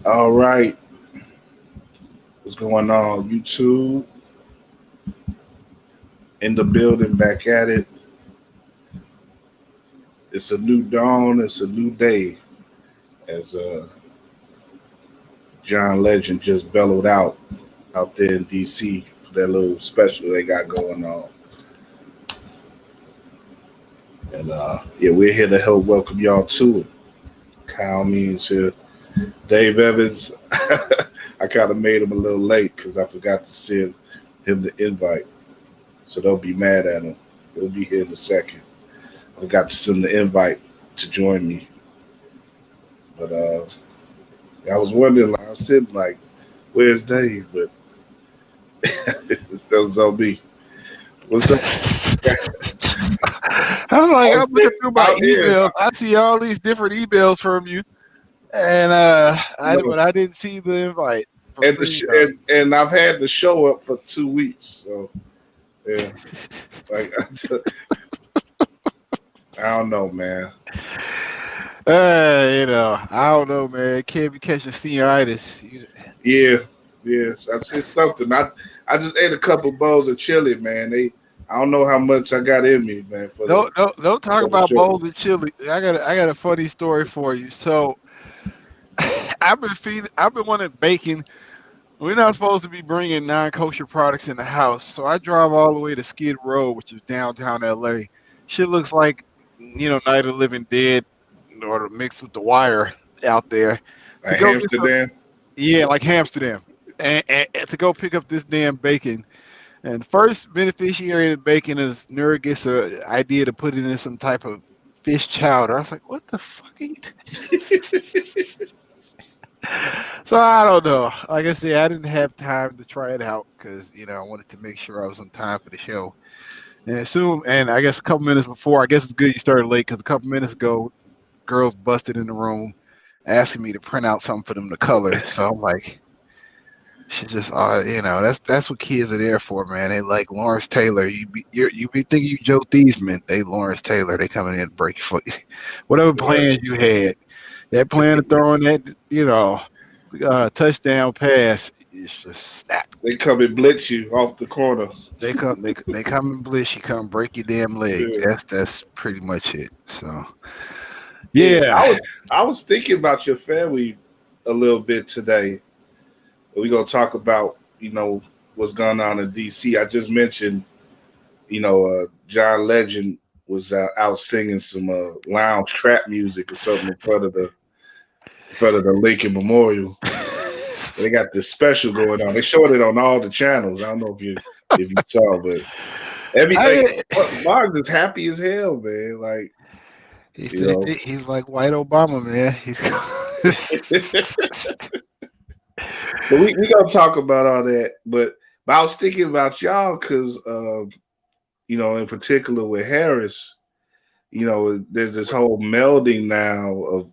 All right, what's going on? YouTube in the building, back at it. It's a new dawn. It's a new day. As John Legend just bellowed out there in DC for that little special they got going on. And yeah, we're here to help welcome y'all to it. Kyle Means here. Dave Evans. I kind of made him a little late because I forgot to send him the invite. So don't be mad at him. He'll be here in a second. I forgot to send the invite to join me. But I was wondering, like, I was sitting like, where's Dave? But that was on me. What's up? I'm like, I was I'm looking through my out here. emails. I see all these different emails from you, and No. but I didn't see the invite for And, free though. and I've had the show up for 2 weeks. So, yeah. Like, I don't know, man. I don't know, man. Can't be catching senioritis. Yeah. Yes. It's something. I just ate a couple bowls of chili, man. I don't know how much I got in me, man, Don't talk for the about chili. bowls of chili. I got a funny story for you. So I've been wanting bacon. We're not supposed to be bringing non-kosher products in the house, so I drive all the way to Skid Row, which is downtown LA. Shit looks like Night of the Living Dead, or mixed with The Wire out there to Like go get some. Amsterdam. Yeah, like Amsterdam, and to go pick up this damn bacon. And first beneficiary of the bacon is Nerd gets a idea to put it in some type of fish chowder. I was like, what the fuck? Are you So I don't know. Like I said, I didn't have time to try it out because I wanted to make sure I was on time for the show. And I guess a couple minutes before, I guess it's good you started late because a couple minutes ago, girls busted in the room asking me to print out something for them to color. So I'm like, she just, that's what kids are there for, man. They like Lawrence Taylor. You be thinking you Joe Theismann. They Lawrence Taylor. They coming in to break your foot. Whatever plans you had, that plan of throwing that touchdown pass is just snap. They come and blitz you off the corner. They come and blitz you, come break your damn leg. Yeah. That's pretty much it. So Yeah. I yeah, was I was thinking about your family a little bit today. We're gonna talk about, what's going on in DC. I just mentioned, John Legend was out singing some lounge trap music or something in front of the Lincoln Memorial. They got this special going on. They showed it on all the channels. I don't know if you saw, but everything. I, Mark is happy as hell, man. Like, you know, he's like white Obama, man. but we gonna talk about all that. But I was thinking about y'all because, in particular with Harris, there's this whole melding now of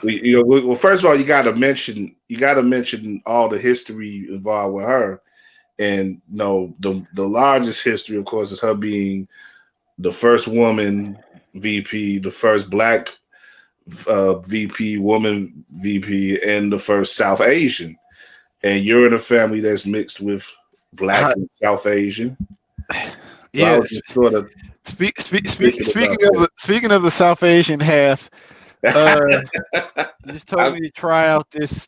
well, first of all, you got to mention all the history involved with her, and the largest history, of course, is her being the first woman VP, the first black VP, woman VP, and the first South Asian. And you're in a family that's mixed with black and South Asian. So I was yes. just sort of thinking about Speaking of the South Asian half, uh, that. she just told me to try out this,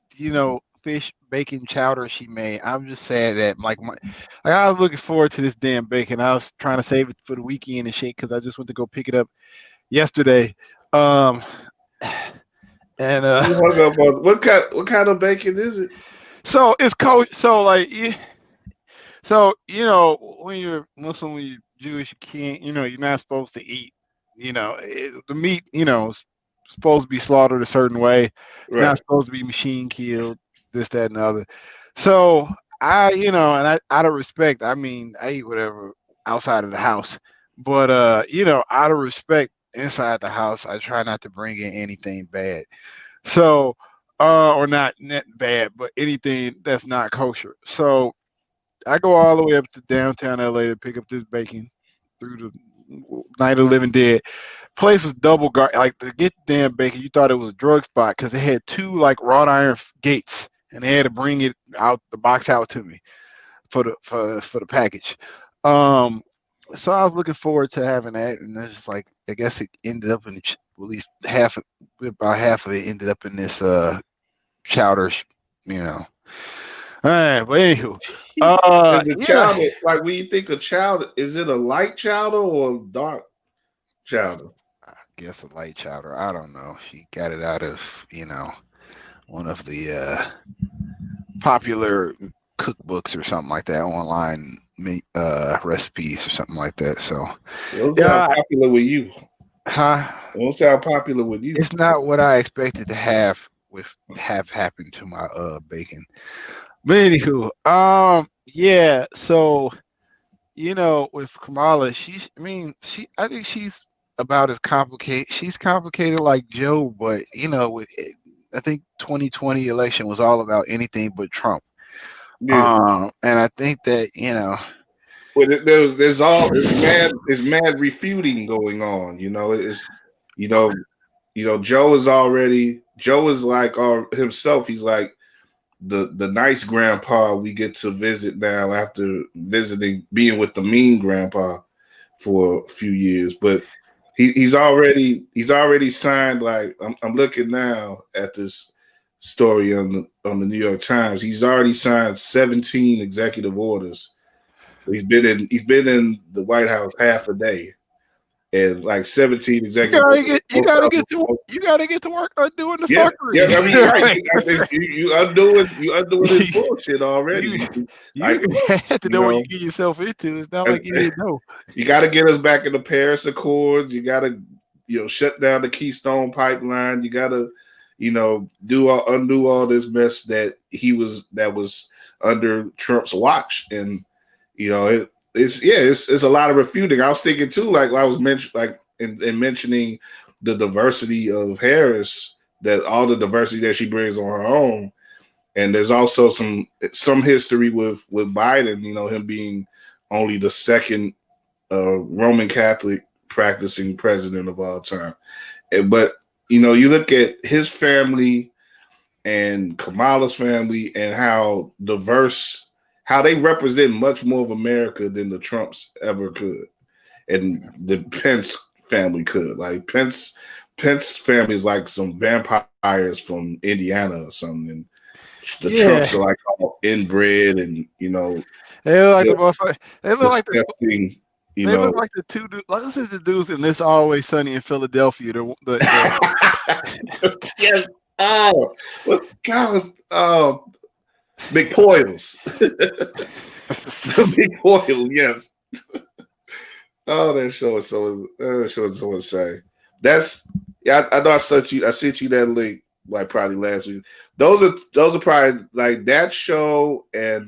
fish bacon chowder she made. I'm just sad that like I was looking forward to this damn bacon. I was trying to save it for the weekend and shit because I just went to go pick it up yesterday. Um, and You hung up on what kind of bacon is it? so it's cold. So like, so when you're Muslim, when you're Jewish, you can't, you're not supposed to eat, the meat, is supposed to be slaughtered a certain way. It's not Right. supposed to be machine killed, this, that, and the other. So out of respect, I mean, I eat whatever outside of the house, but out of respect inside the house, I try not to bring in anything bad. So, or not bad, but anything that's not kosher. So I go all the way up to downtown LA to pick up this bacon through the Night of the Living Dead. place was double guard. Like to get the damn bacon, you thought it was a drug spot because it had two like wrought iron gates, and they had to bring it out the box out to me for the package. Um, so I was looking forward to having that, and it's just like I guess it ended up in at least about half of it ended up in this chowder, you know. All right, but anywho, Is the yeah, chowder, like when you think of chowder, is it a light chowder or dark chowder? I guess a light chowder. I don't know. She got it out of one of the popular cookbooks or something like that, online recipes or something like that. So Those sound yeah, popular with you. huh? Those sound popular with you. It's not what I expected to have happen to my bacon. But anywho, yeah. So with Kamala, I think she's about as complicated. She's complicated like Joe, but I think 2020 election was all about anything but Trump. Yeah. And I think that Well, there's mad refuting going on. Joe is like himself. He's like the nice grandpa we get to visit now after being with the mean grandpa for a few years. But he's already signed. Like I'm looking now at this story on the New York Times. He's already signed 17 executive orders. He's been in the White House half a day, and like 17 executive. you gotta get to work on doing the Yeah, fuckery. yeah. I mean, right. You undoing this bullshit already. You have to know what you get yourself into. It's not like you didn't know. You got to get us back in the Paris Accords. You got to shut down the Keystone Pipeline. You got to undo all this mess that was under Trump's watch. And it's a lot of refuting. I was thinking too, like I was mentioning the diversity of Harris, that all the diversity that she brings on her own. And there's also some history with Biden, him being only the second Roman Catholic practicing president of all time. But you look at his family and Kamala's family and how diverse, how they represent much more of America than the Trumps ever could, and the Pence family could. Like Pence family is like some vampires from Indiana or something, and the Trumps are like all inbred, and they look like they look like disgusting. They look like the two dudes. Like, this is the dudes in This Always Sunny in Philadelphia. Yes. Oh, God. McPoyles. McPoyles, yes. Oh, that show is so insane. I know I sent you that link like probably last week. Those are probably like that show, and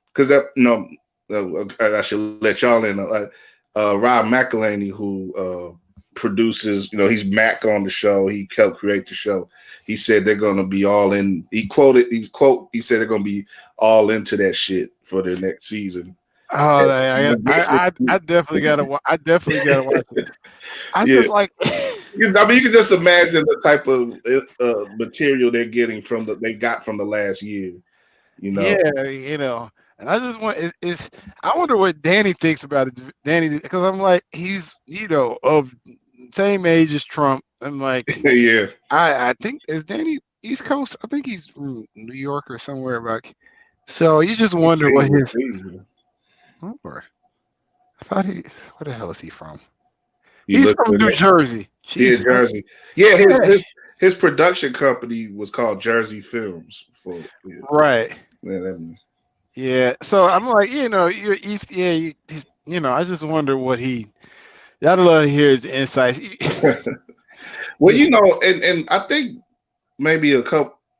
because I should let y'all in. Rob McElhaney, who produces, he's Mac on the show. He helped create the show. He said they're going to be all in. He said they're going to be all into that shit for the next season. Oh, I definitely gotta watch it. Just like. I mean, you can just imagine the type of material they're getting they got from the last year. Yeah, and I just want I wonder what Danny thinks about it. Danny, because I'm like, he's of same age as Trump. I'm like, yeah. I think, is Danny East Coast? I think he's from New York or somewhere back. So you just wonder what his. I thought where the hell is he from? He's from New Jersey. Yeah, Jersey. Yeah, his production company was called Jersey Films. Right. Yeah. So I'm like, you're East. Yeah, I just wonder what he. I'd love to hear his insights. Well, and I think maybe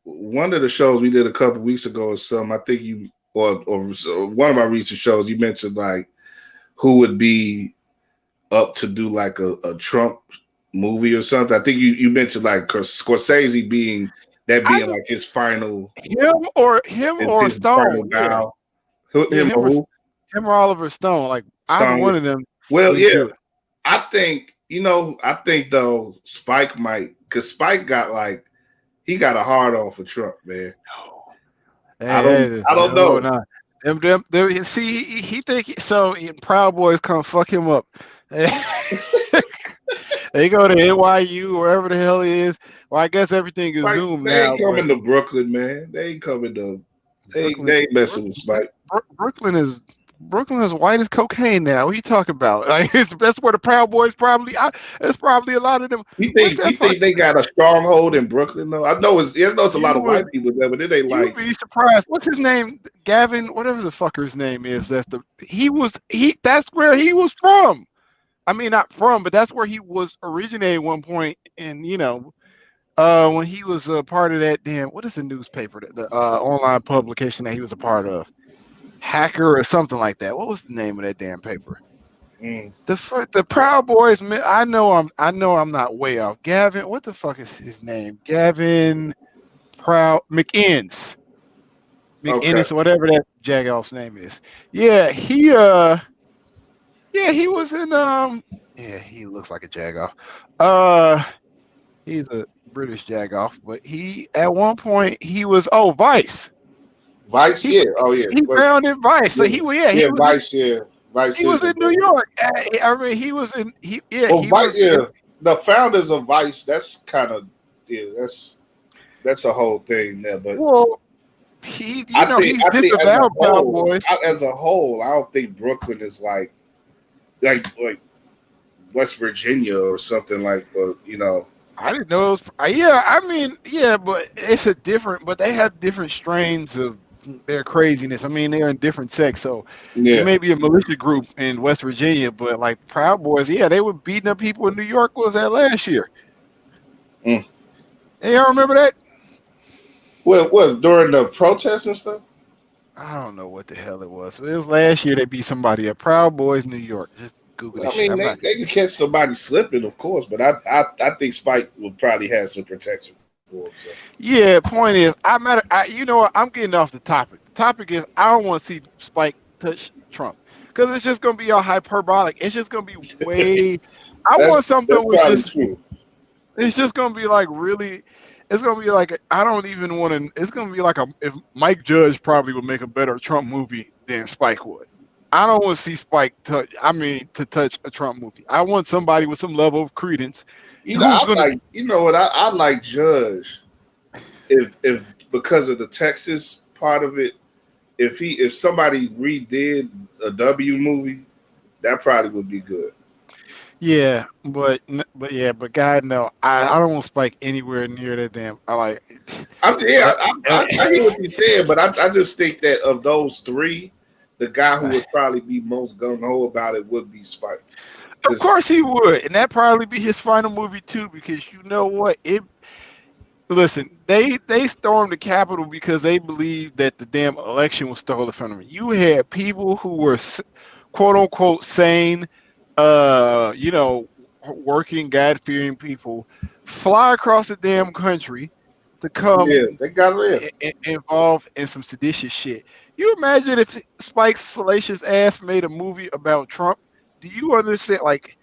one of the shows we did a couple weeks ago or something. I think you or one of our recent shows you mentioned like who would be up to do like a Trump movie or something. I think you mentioned like Scorsese being like his final. Him or Stone. Him or Oliver Stone. Like Stone. Either one of them. Well, yeah. I think I think though Spike might, because Spike got he got a hard on for Trump, man. Hey, hey, I don't no, know. no. See, he think so. Proud Boys come fuck him up. They go to NYU, wherever the hell he is. Well, I guess everything is Spike, Zoom they now, ain't but coming to Brooklyn, man. They ain't coming to. Brooklyn, They ain't messing with Spike. Brooklyn is white as cocaine now. What are you talking about? Like, that's where the Proud Boys probably. It's probably a lot of them. What's that You fuck? think they got a stronghold in Brooklyn though? I know it's a lot You of would white people there, but it ain't you would like be surprised. What's his name? Gavin, whatever the fucker's name is. That's where he was from. I mean, not from, but that's where he was originated at one point. And when he was a part of that damn, what is the newspaper, the online publication that he was a part of? Hacker or something like that. What was the name of that damn paper? The Proud Boys. I know I'm not way off. Gavin, what the fuck is his name? Gavin Proud McInnes. okay. McInnes, whatever that jagoff's name is. Yeah, he was in yeah, he looks like a jagoff. He's a British jagoff, but he at one point he was Vice. Vice, He yeah. Oh yeah. he But, founded Vice. So yeah, Vice, yeah. Vice he is was the in New York. I mean, he was in well, he Vice, was in, yeah. The founders of Vice, that's kind of that's a whole thing there. But well, he's I think disavowed Proud Boys. as a whole, I don't think Brooklyn is like West Virginia or something like. I didn't know it was. Yeah, I mean, yeah, but but they have different strains of their craziness. I mean, they're in different sects, so it Yeah. may be a militia group in West Virginia, but like Proud Boys, yeah, they were beating up people in New York. What was that last year? Mm. Hey, y'all remember that? Well, during the protests and stuff. I don't know what the hell it was. It was last year they beat somebody up. Proud Boys, New York. Just Google this I shit. mean, I'm not. they could catch somebody slipping, of course, but I think Spike would probably have some protection for it. So. Yeah, point is, you know what? I'm getting off the topic. The topic is I don't want to see Spike touch Trump because it's just gonna be all hyperbolic. It's just gonna be way. I want something That's with probably just. true. It's just gonna be like really. It's gonna be like I don't even want to. It's gonna be like if Mike Judge probably would make a better Trump movie than Spike would. I don't want to see Spike touch. I mean, to touch a Trump movie. I want somebody with some level of credence. Who's gonna? I like Judge if because of the Texas part of it. If somebody redid a W movie, that probably would be good. Yeah, but God, no, I don't want Spike anywhere near that damn. I hear what you're saying, but I just think that of those three, the guy who would probably be most gung ho about it would be Spike. Of course he would, and that probably be his final movie too. Because you know what? Listen, they stormed the Capitol because they believed that the damn election was stolen from them. You had people who were quote unquote sane, working, God fearing people fly across the damn country to come they got involved in some seditious shit. You imagine if Spike's salacious ass made a movie about Trump? Do you understand? Like,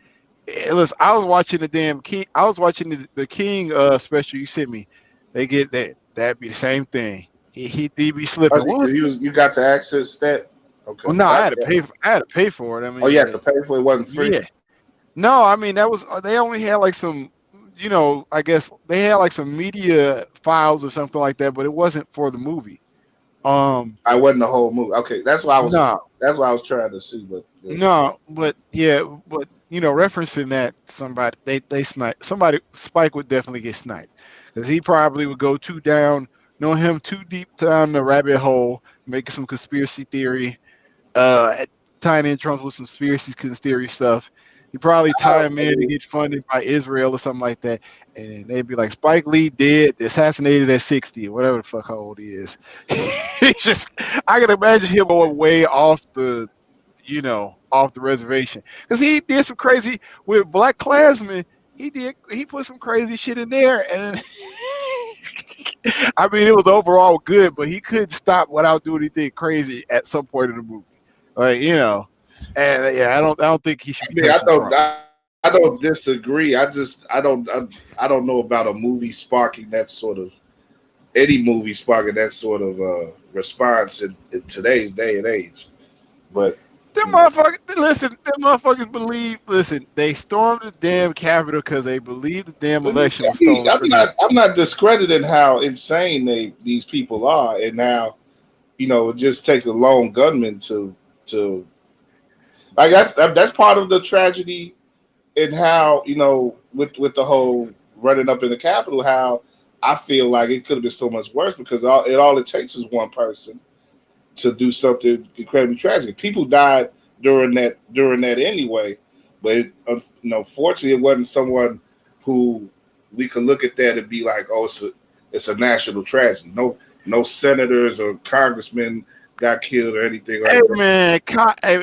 listen, I was watching the damn King. I was watching the King special you sent me. They get that. That'd be the same thing. He'd be slipping. You got to access that? Okay. Well, no, I had to pay. I had to pay for it. I mean, you had to pay for it. It wasn't free. Yeah. No, I mean that was. They only had like some. I guess they had like some media files or something like that, but it wasn't for the movie. I wasn't the whole movie. Okay, that's why I was. No. That's what I was trying to see, but no, but referencing that they sniped somebody. Spike would definitely get sniped because he probably would go too deep down the rabbit hole, making some conspiracy theory, tying in Trump with some conspiracy theory stuff. He probably tie him in to get funded by Israel or something like that. And they'd be like, Spike Lee dead, assassinated at 60, or whatever the fuck how old he is. I can imagine him going way off the reservation. Because he did some crazy, with Black Klansmen, he put some crazy shit in there. And I mean, it was overall good, but he couldn't stop without doing anything crazy at some point in the movie. Like, and yeah, I don't think he should be touching Trump. I don't disagree. I don't know about a movie sparking that sort of any movie sparking that sort of response in today's day and age. But Them you know, motherfuckers, listen, them motherfuckers believe, listen, they stormed the damn Capitol because they believed the damn election was stolen from them. I'm not discrediting how insane these people are, and now it just takes a lone gunman to like that's part of the tragedy and how with the whole running up in the Capitol, how I feel like it could have been so much worse because all it takes is one person to do something incredibly tragic. People died during that anyway, but fortunately, it wasn't someone who we could look at that and be like, oh, it's a national tragedy. No senators or congressmen got killed or anything Hey like that. man,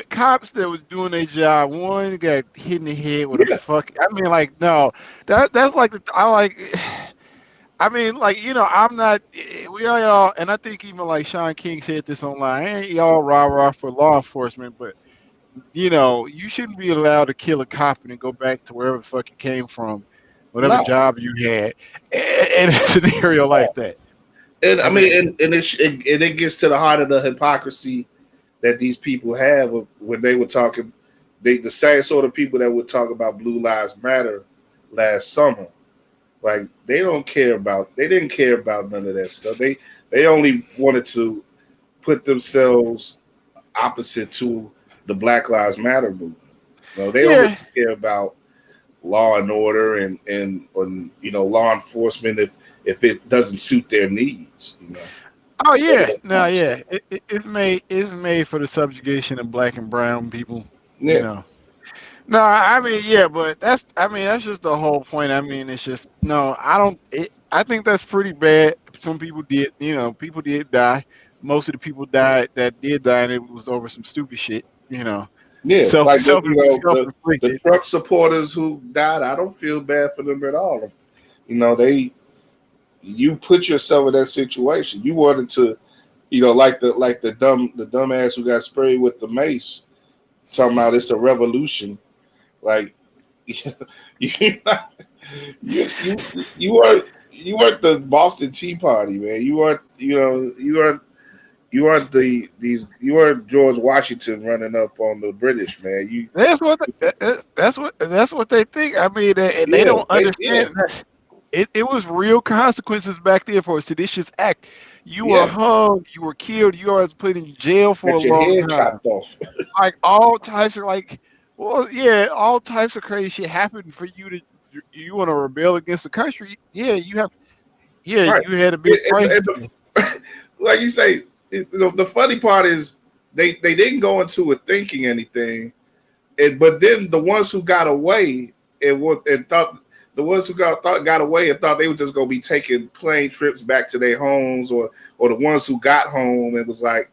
cops that was doing their job, one got hit in the head with a Yeah, fuck. I mean, like, no, that's like I like. I mean, like, I'm not. We are y'all, and I think even like Sean King said this online. Ain't y'all rah rah for law enforcement, but you shouldn't be allowed to kill a cop and then go back to wherever the fuck you came from, whatever no. job you had, in a scenario like that. And I I mean, mean, and it gets to the heart of the hypocrisy that these people have when they were talking. The same sort of people that would talk about Blue Lives Matter last summer. Like they didn't care about none of that stuff. They only wanted to put themselves opposite to the Black Lives Matter movement. They don't really yeah. care about law and order and law enforcement if it doesn't suit their needs. Oh Whatever yeah, they no, want. yeah. It's made for the subjugation of black and brown people. You Yeah, know. No, I mean, yeah, but that's just the whole point. I mean, it's just no. I don't. I think that's pretty bad. Some people did. People did die. Most of the people died that did die, and it was over some stupid shit. yeah. Self Like self the inflicted. Trump supporters who died, I don't feel bad for them at all. They you put yourself in that situation. You wanted to, like the dumbass who got sprayed with the mace, talking about it's a revolution. Like you you weren't the Boston Tea Party, man. You weren't you weren't George Washington running up on the British, man. That's what they think. I mean, and they Yeah, don't understand. It was real consequences back then for a seditious act. You were yeah. hung, you were killed, you was put in jail for a Got your long head time. chopped off. Like all types of well, yeah, all types of crazy shit happened for you to you want to rebel against the country. Yeah, Right. you had a big And, price and to pay. like you say, the funny part is they didn't go into it thinking anything, but then the ones who got away and thought the ones who got away and thought they were just gonna be taking plane trips back to their homes, or the ones who got home and was like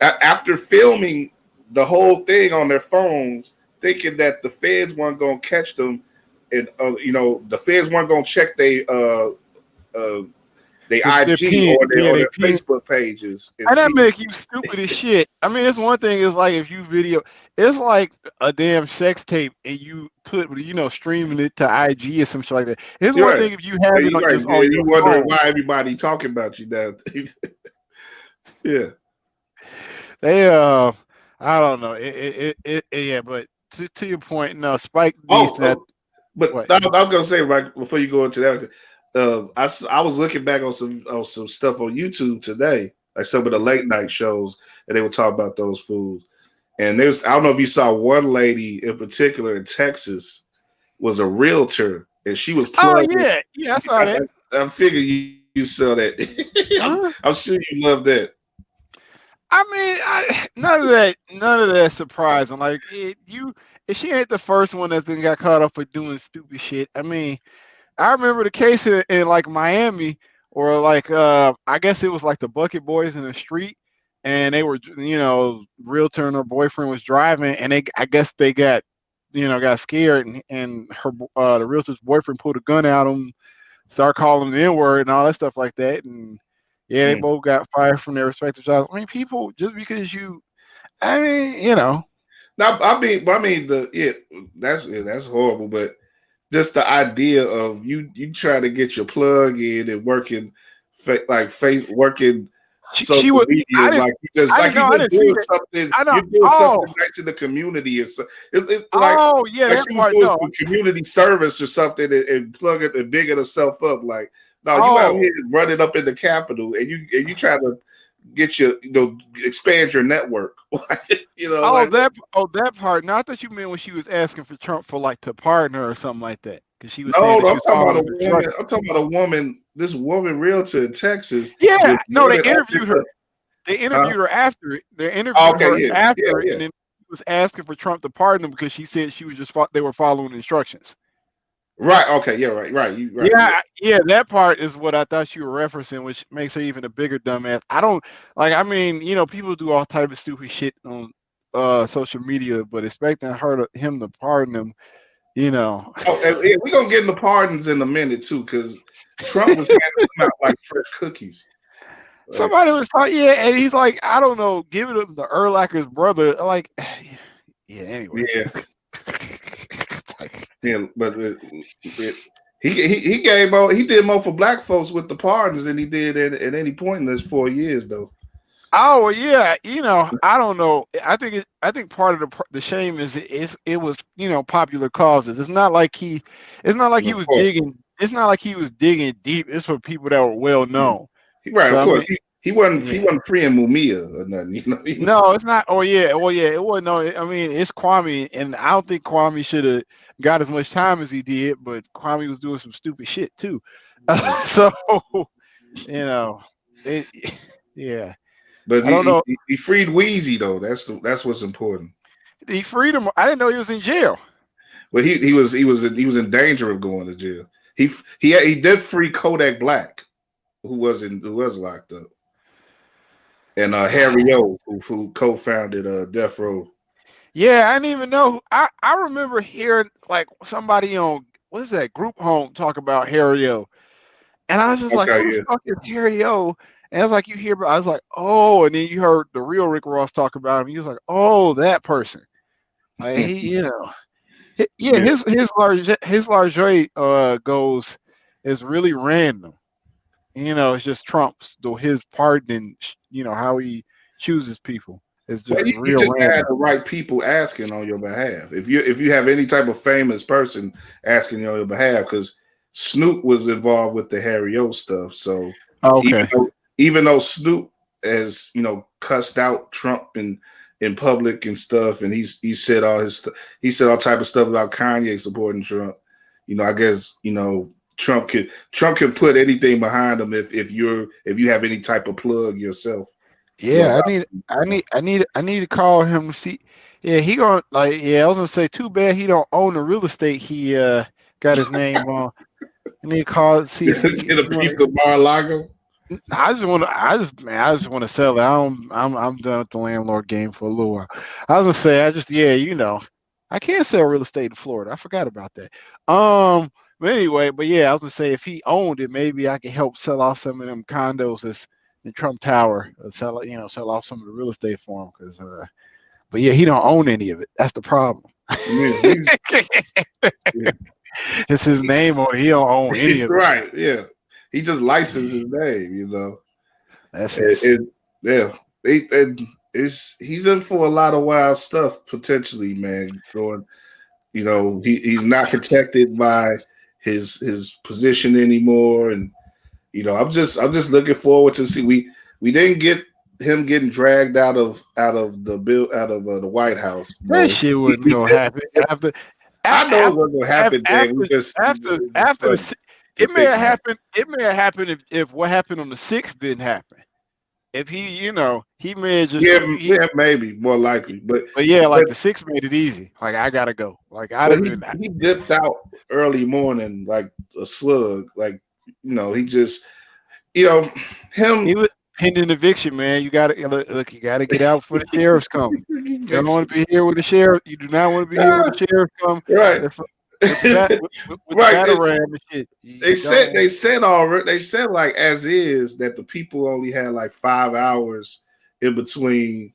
after filming the whole thing on their phones, thinking that the feds weren't gonna catch them, and the feds weren't gonna check uh, their Their IG pen, or yeah, they their pen. Facebook pages and And that see. make you stupid as shit. I mean, it's one thing is like if you video, it's like a damn sex tape and you put, streaming it to IG or some shit like that. It's You're one right. thing if you have it You're on right. just Yeah, on you your wondering phone. why everybody talking about you now. Yeah. They I don't know. Yeah, but to your point, no, Spike Beast, Oh, that but what? I was gonna say right before you go into that, I was looking back on some stuff on YouTube today, like some of the late night shows, and they were talking about those foods. And there's I don't know if you saw one lady in particular in Texas was a realtor, and she was Oh plugging. yeah, yeah, I saw that. I figured you sell that. Huh? I'm sure you love that. I mean, none of that surprising. Like if she ain't the first one that's been got caught up for doing stupid shit. I mean, I remember the case in like Miami, or like I guess it was like the Bucket Boys in the street, and they were realtor and her boyfriend was driving, and I guess they got scared, and the realtor's boyfriend pulled a gun out on them, started calling them the N word and all that stuff like that, and yeah, they Mm. both got fired from their respective jobs. I mean, people just because I mean, Now, that's horrible. But just the idea of you trying to get your plug in and working, working She social would. media, I didn't know. I you just didn't see doing that. something. I know. You're doing Oh, something nice in the community, or so. It's oh, yeah, like that she was part. doing No. some community service or something and plugging and bigging herself up. Like, no, you out Oh, here running up in the Capitol and you try to get your expand your network. oh, Like that part. Not that you meant when she was asking for Trump for like to pardon her or something like that, because she was saying no, that no, she I'm was talking about a following the woman. instructions. I'm talking about a woman. This woman realtor in Texas was Yeah, no, they running up in interviewed her. the They huh? interviewed her after it. They Oh, interviewed okay, her yeah, yeah, after it, yeah. and then was asking for Trump to pardon them because she said she was just they were following instructions. Right. Okay. Yeah. Right. Right. You right. Yeah. Yeah, yeah, that part is what I thought you were referencing, which makes her even a bigger dumbass. I don't like. I mean, people do all type of stupid shit on social media, but expecting him to pardon them, you know. Oh, and yeah, we're gonna get into pardons in a minute too, because Trump was handing them out like fresh cookies. Like, Somebody was talking, yeah, and he's like, I don't know, giving him the Urlacher's brother, like, yeah. Anyway, yeah, yeah, but he gave more. He did more for black folks with the pardons than he did at any point in those 4 years, though. oh well, yeah, I don't know. I think part of the shame is it was popular causes. It's not like he Of was course, digging. It's not like he was digging deep. It's for people that were well yeah. known. Right. So Of I mean, course, he wasn't yeah. freeing Mumia or nothing. He was. No, it's not. Oh yeah, well yeah, it wasn't. No, I mean it's Kwame, and I don't think Kwame should have got as much time as he did. But Kwame was doing some stupid shit too. So you know, it, yeah. But I don't know. he freed Wheezy though. That's what's important. He freed him. I didn't know he was in jail. But he was in danger of going to jail. He did free Kodak Black, who was locked up, and Harry O, who co-founded Death Row. Yeah, I didn't even know. I remember hearing like somebody on what is that group home talk about Harry O, and I was just like, Okay, who the yeah, fuck is Harry O? And it's like you hear, I was like, oh, and then you heard the real Rick Ross talk about him. He was like, oh, that person. Like yeah, yeah, his large goes is really random. It's just Trump's though his pardon, how he chooses people is Well, just you real just had random. the right people asking on your behalf. If you have any type of famous person asking on your behalf, because Snoop was involved with the Harry O stuff. So even Okay. though even though Snoop has cussed out Trump in public and stuff, and he said he said all type of stuff about Kanye supporting Trump. I guess Trump could put anything behind him if you have any type of plug yourself. Yeah, I need to call him to see. Yeah, he gonna like. Yeah, I was gonna say, too bad he don't own the real estate. He got his name on. I need to call see if Get a he want. piece of Mar-a-Lago. I just want to sell it. I'm done with the landlord game for a little while. I was gonna say, I can't sell real estate in Florida. I forgot about that. But anyway, but yeah, I was gonna say if he owned it, maybe I could help sell off some of them condos that's in Trump Tower. Sell off some of the real estate for him. But yeah, he don't own any of it. That's the problem. Yeah, yeah. It's his name on it. He don't own any of it. Right, yeah. He just licensed his name. That's And, his. yeah, he's in for a lot of wild stuff potentially, man. Going, he's not protected by his position anymore, and I'm just looking forward to see. We didn't get him getting dragged out of the White House. That shit wouldn't go happen after. I know it After wasn't gonna happen. Then we just it's after funny to it may think have about. happened. It may have happened if what happened on the 6th didn't happen. If he may have just Yeah, yeah, maybe more likely, but yeah, but like the 6th made it easy. Like I gotta go. Like I'd but have been. he dipped out early morning like a slug. Like he just him. He was pending eviction, man. You gotta look. You gotta get out before the sheriff's coming. You don't want to be here with the sheriff. You do not want to be here when the sheriff come. Right. With the Right. batarang and shit. They said already. They said like as is that the people only had like 5 hours in between.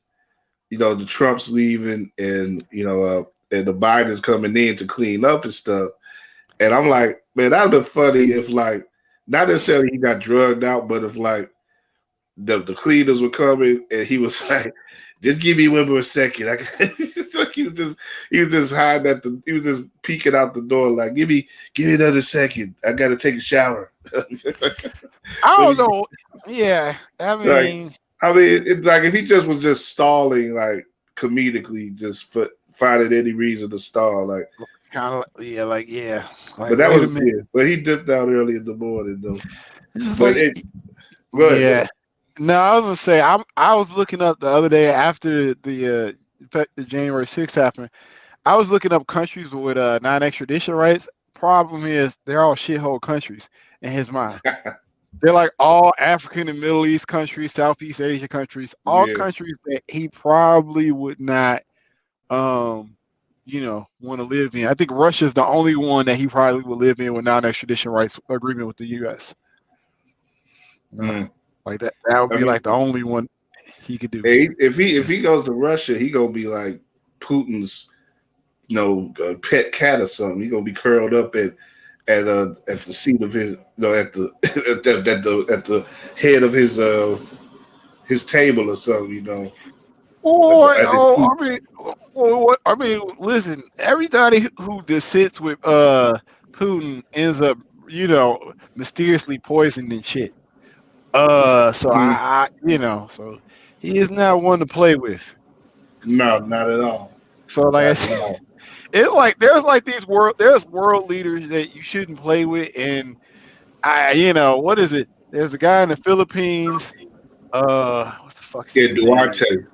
the Trump's leaving, and and the Biden's coming in to clean up and stuff. And I'm like, man, that'd be funny if like not necessarily he got drugged out, but if like the cleaners were coming and he was like, just give me one more second. Like he was just hiding he was just peeking out the door, like, give me another second. I gotta take a shower. I don't know. Yeah, I mean, it's like if he was just stalling, like comedically, just finding any reason to stall, like kind of, like, but that was weird. But he dipped out early in the morning, though. But yeah. No, I was gonna say I was looking up the other day after the January 6th happened. I was looking up countries with non-extradition rights. Problem is, they're all shithole countries in his mind. They're like all African and Middle East countries, Southeast Asia countries, all countries that he probably would not, want to live in. I think Russia's the only one that he probably would live in with non-extradition rights agreement with the U.S. Like that would be like the only one he could do. If he goes to Russia, he gonna be like Putin's, pet cat or something. He gonna be curled up at the seat of his, at the head of his table or something, I mean, listen. Everybody who just sits with Putin ends up, mysteriously poisoned and shit. So so he is not one to play with. No, not at all. So like I said, it's like there's world leaders that you shouldn't play with, and what is it? There's a guy in the Philippines. What's the fuck? Yeah, Duarte.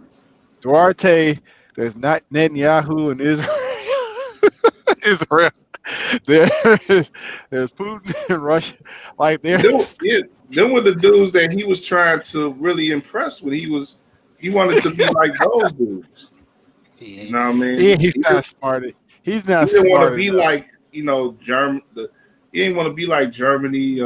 Duarte. There's not Netanyahu in Israel. Israel. There's Putin in Russia. Like Them were the dudes that he was trying to really impress with. He wanted to be like those dudes. You know what I mean? Yeah, he's not smart. He's not. He didn't want to be like German. He didn't want to be like Germany,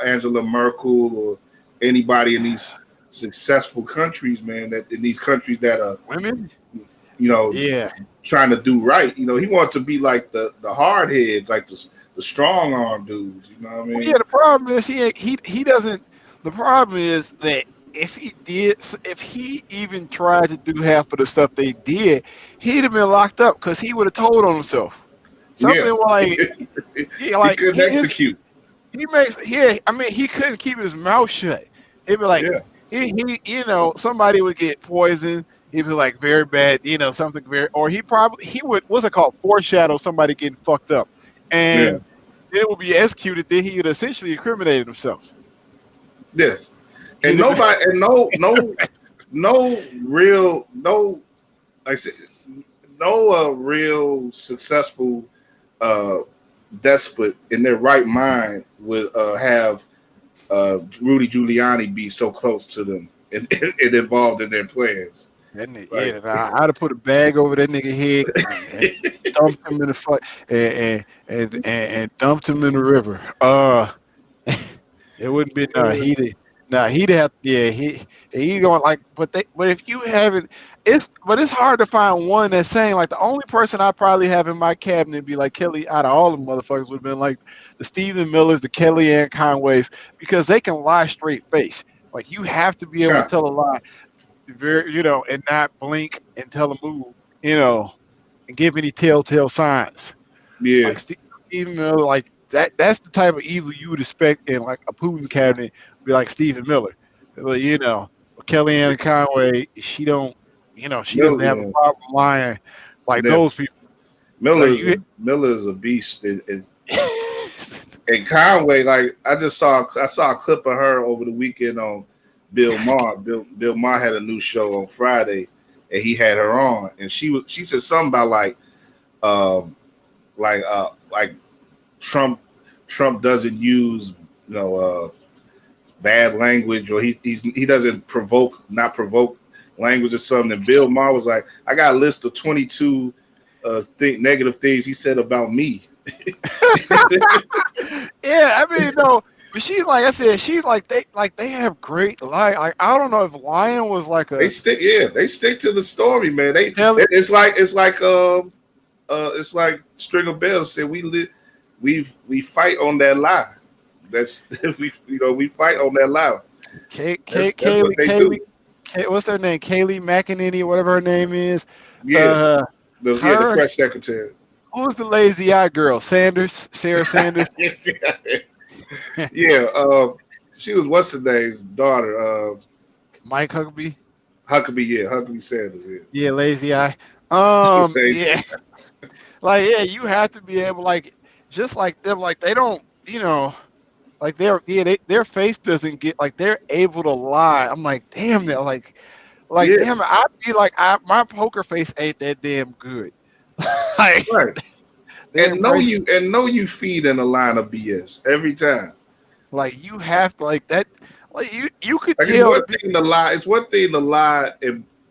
Angela Merkel or anybody in these successful countries, man. That in these countries that are women, trying to do right. He wanted to be like the hard heads, like the strong arm dudes. You know what I mean? Well, yeah. The problem is he doesn't. The problem is that if he even tried to do half of the stuff they did, he'd have been locked up because he would have told on himself. Something like he couldn't execute. He couldn't keep his mouth shut. He'd be like, somebody would get poisoned. He'd be like very bad, something very, or he would, what's it called, foreshadow somebody getting fucked up, and it would be executed. Then he would essentially incriminate himself. Yeah, and nobody, and no real successful despot in their right mind would have Rudy Giuliani be so close to them and involved in their plans. That nigga, I'd have put a bag over that nigga head and dumped him in the and dumped him in the river. It wouldn't be he'd have he going like, but if you haven't, it's hard to find one that's saying like the only person I probably have in my cabinet be like Kelly out of all the motherfuckers would have been like the Stephen Millers, the Kellyanne Conways, because they can lie straight face. Like you have to be able to tell a lie, very and not blink and tell a move, and give any telltale signs. Yeah, like Stephen Miller, like that's the type of evil you would expect in like a Putin cabinet. Be like Stephen Miller, Kellyanne Conway. She don't, she doesn't have a problem lying like those people. Miller is a beast, and Conway. Like I saw a clip of her over the weekend on Bill Maher. Bill Maher had a new show on Friday, and he had her on, and she said something about like Trump doesn't use bad language, or he doesn't provoke language or something. And Bill Maher was like, I got a list of 22 negative things he said about me. Yeah, I mean, no, But she's like I said, she's like they have great like I don't know if Lion was like They a stick, they stick to the story, man. tell It's like Stringer Bell said. We fight on that lie. That's we fight on that lie. That's what Kaylee they do. What's her name? Kaylee McEnany, whatever her name is. Yeah, Uh, the her press secretary. who was the lazy eye girl? Sarah Sanders. Yes, yeah. She was what's her name's daughter. Mike Huckabee. Huckabee. Yeah, Huckabee Sanders. Yeah, lazy eye. Yeah. Yeah, like yeah, you have to be able like just like them. Like they don't, like their face doesn't get like they're able to lie. I'm like, damn, they're like Yeah. damn. I'd be like, my poker face ain't that damn good. Like Right. their impression. And know you feed in a line of BS every time. Like you have to like that. Like you could Like it's tell. one thing to lie. It's one thing to lie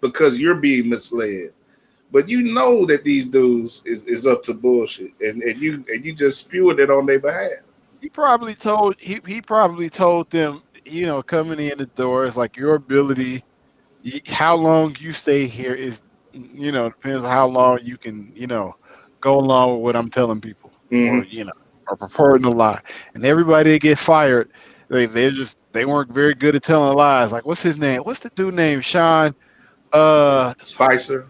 because you're being misled. But you know that these dudes is up to bullshit, and you just spewing it on their behalf. He probably told them, coming in the door is like your ability, how long you stay here is, depends on how long you can, go along with what I'm telling people, or Mm-hmm. or purporting to lie. And everybody that get fired, they weren't very good at telling lies. Like what's his name? What's the dude named Sean? Spicer.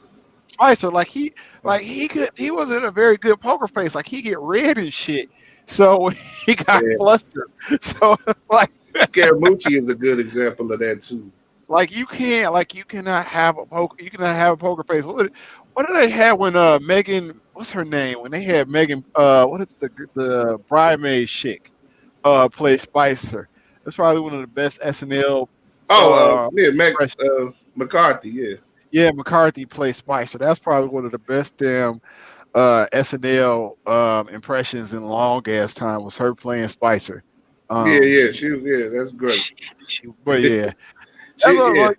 Spicer, he wasn't a very good poker face. Like he get red and shit. So he got Yeah. flustered. So like Scaramucci is a good example of that too. you cannot have a poker face. What did they have when Megan, what's her name? When they had Megan, what is the bridesmaid chick play Spicer. That's probably one of the best SNL Yeah, impressions. McCarthy. Yeah, Yeah, McCarthy plays Spicer. That's probably one of the best damn SNL impressions in a long ass time was her playing Spicer. Um, yeah. She was. Yeah, that's great. but yeah, that's what, Yeah. like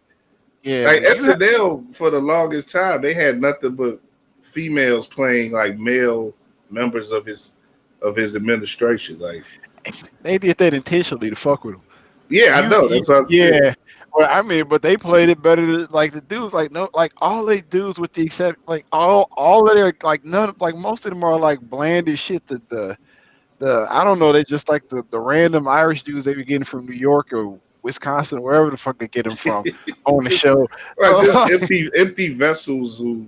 yeah, Like but you have SNL for the longest time, they had nothing but females playing like male members of his administration. Like, they did that intentionally to fuck with him. yeah, I know. That's what I'm saying. Yeah. Well, I mean, but they played it better. Like the dudes, like no, like all they dudes, with the exception, like all of their, like none, like most of them are like bland as shit. The I don't know, they just like the random Irish dudes they be getting from New York or Wisconsin, wherever the fuck they get them from on the Just show. right, So just empty vessels who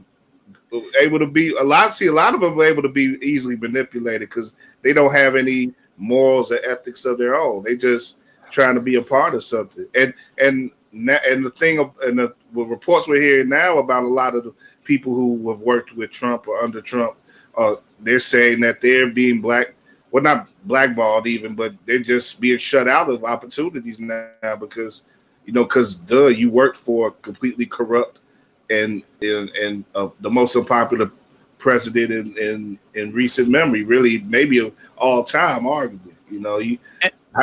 able to be a lot. See, a lot of them are able to be easily manipulated because they don't have any morals or ethics of their own. They just trying to be a part of something. And the thing and the reports we're hearing now about a lot of the people who have worked with Trump or under Trump, they're saying that they're being not blackballed even, but they're just being shut out of opportunities now because you worked for a completely corrupt and the most unpopular president in recent memory, really maybe of all time, arguably.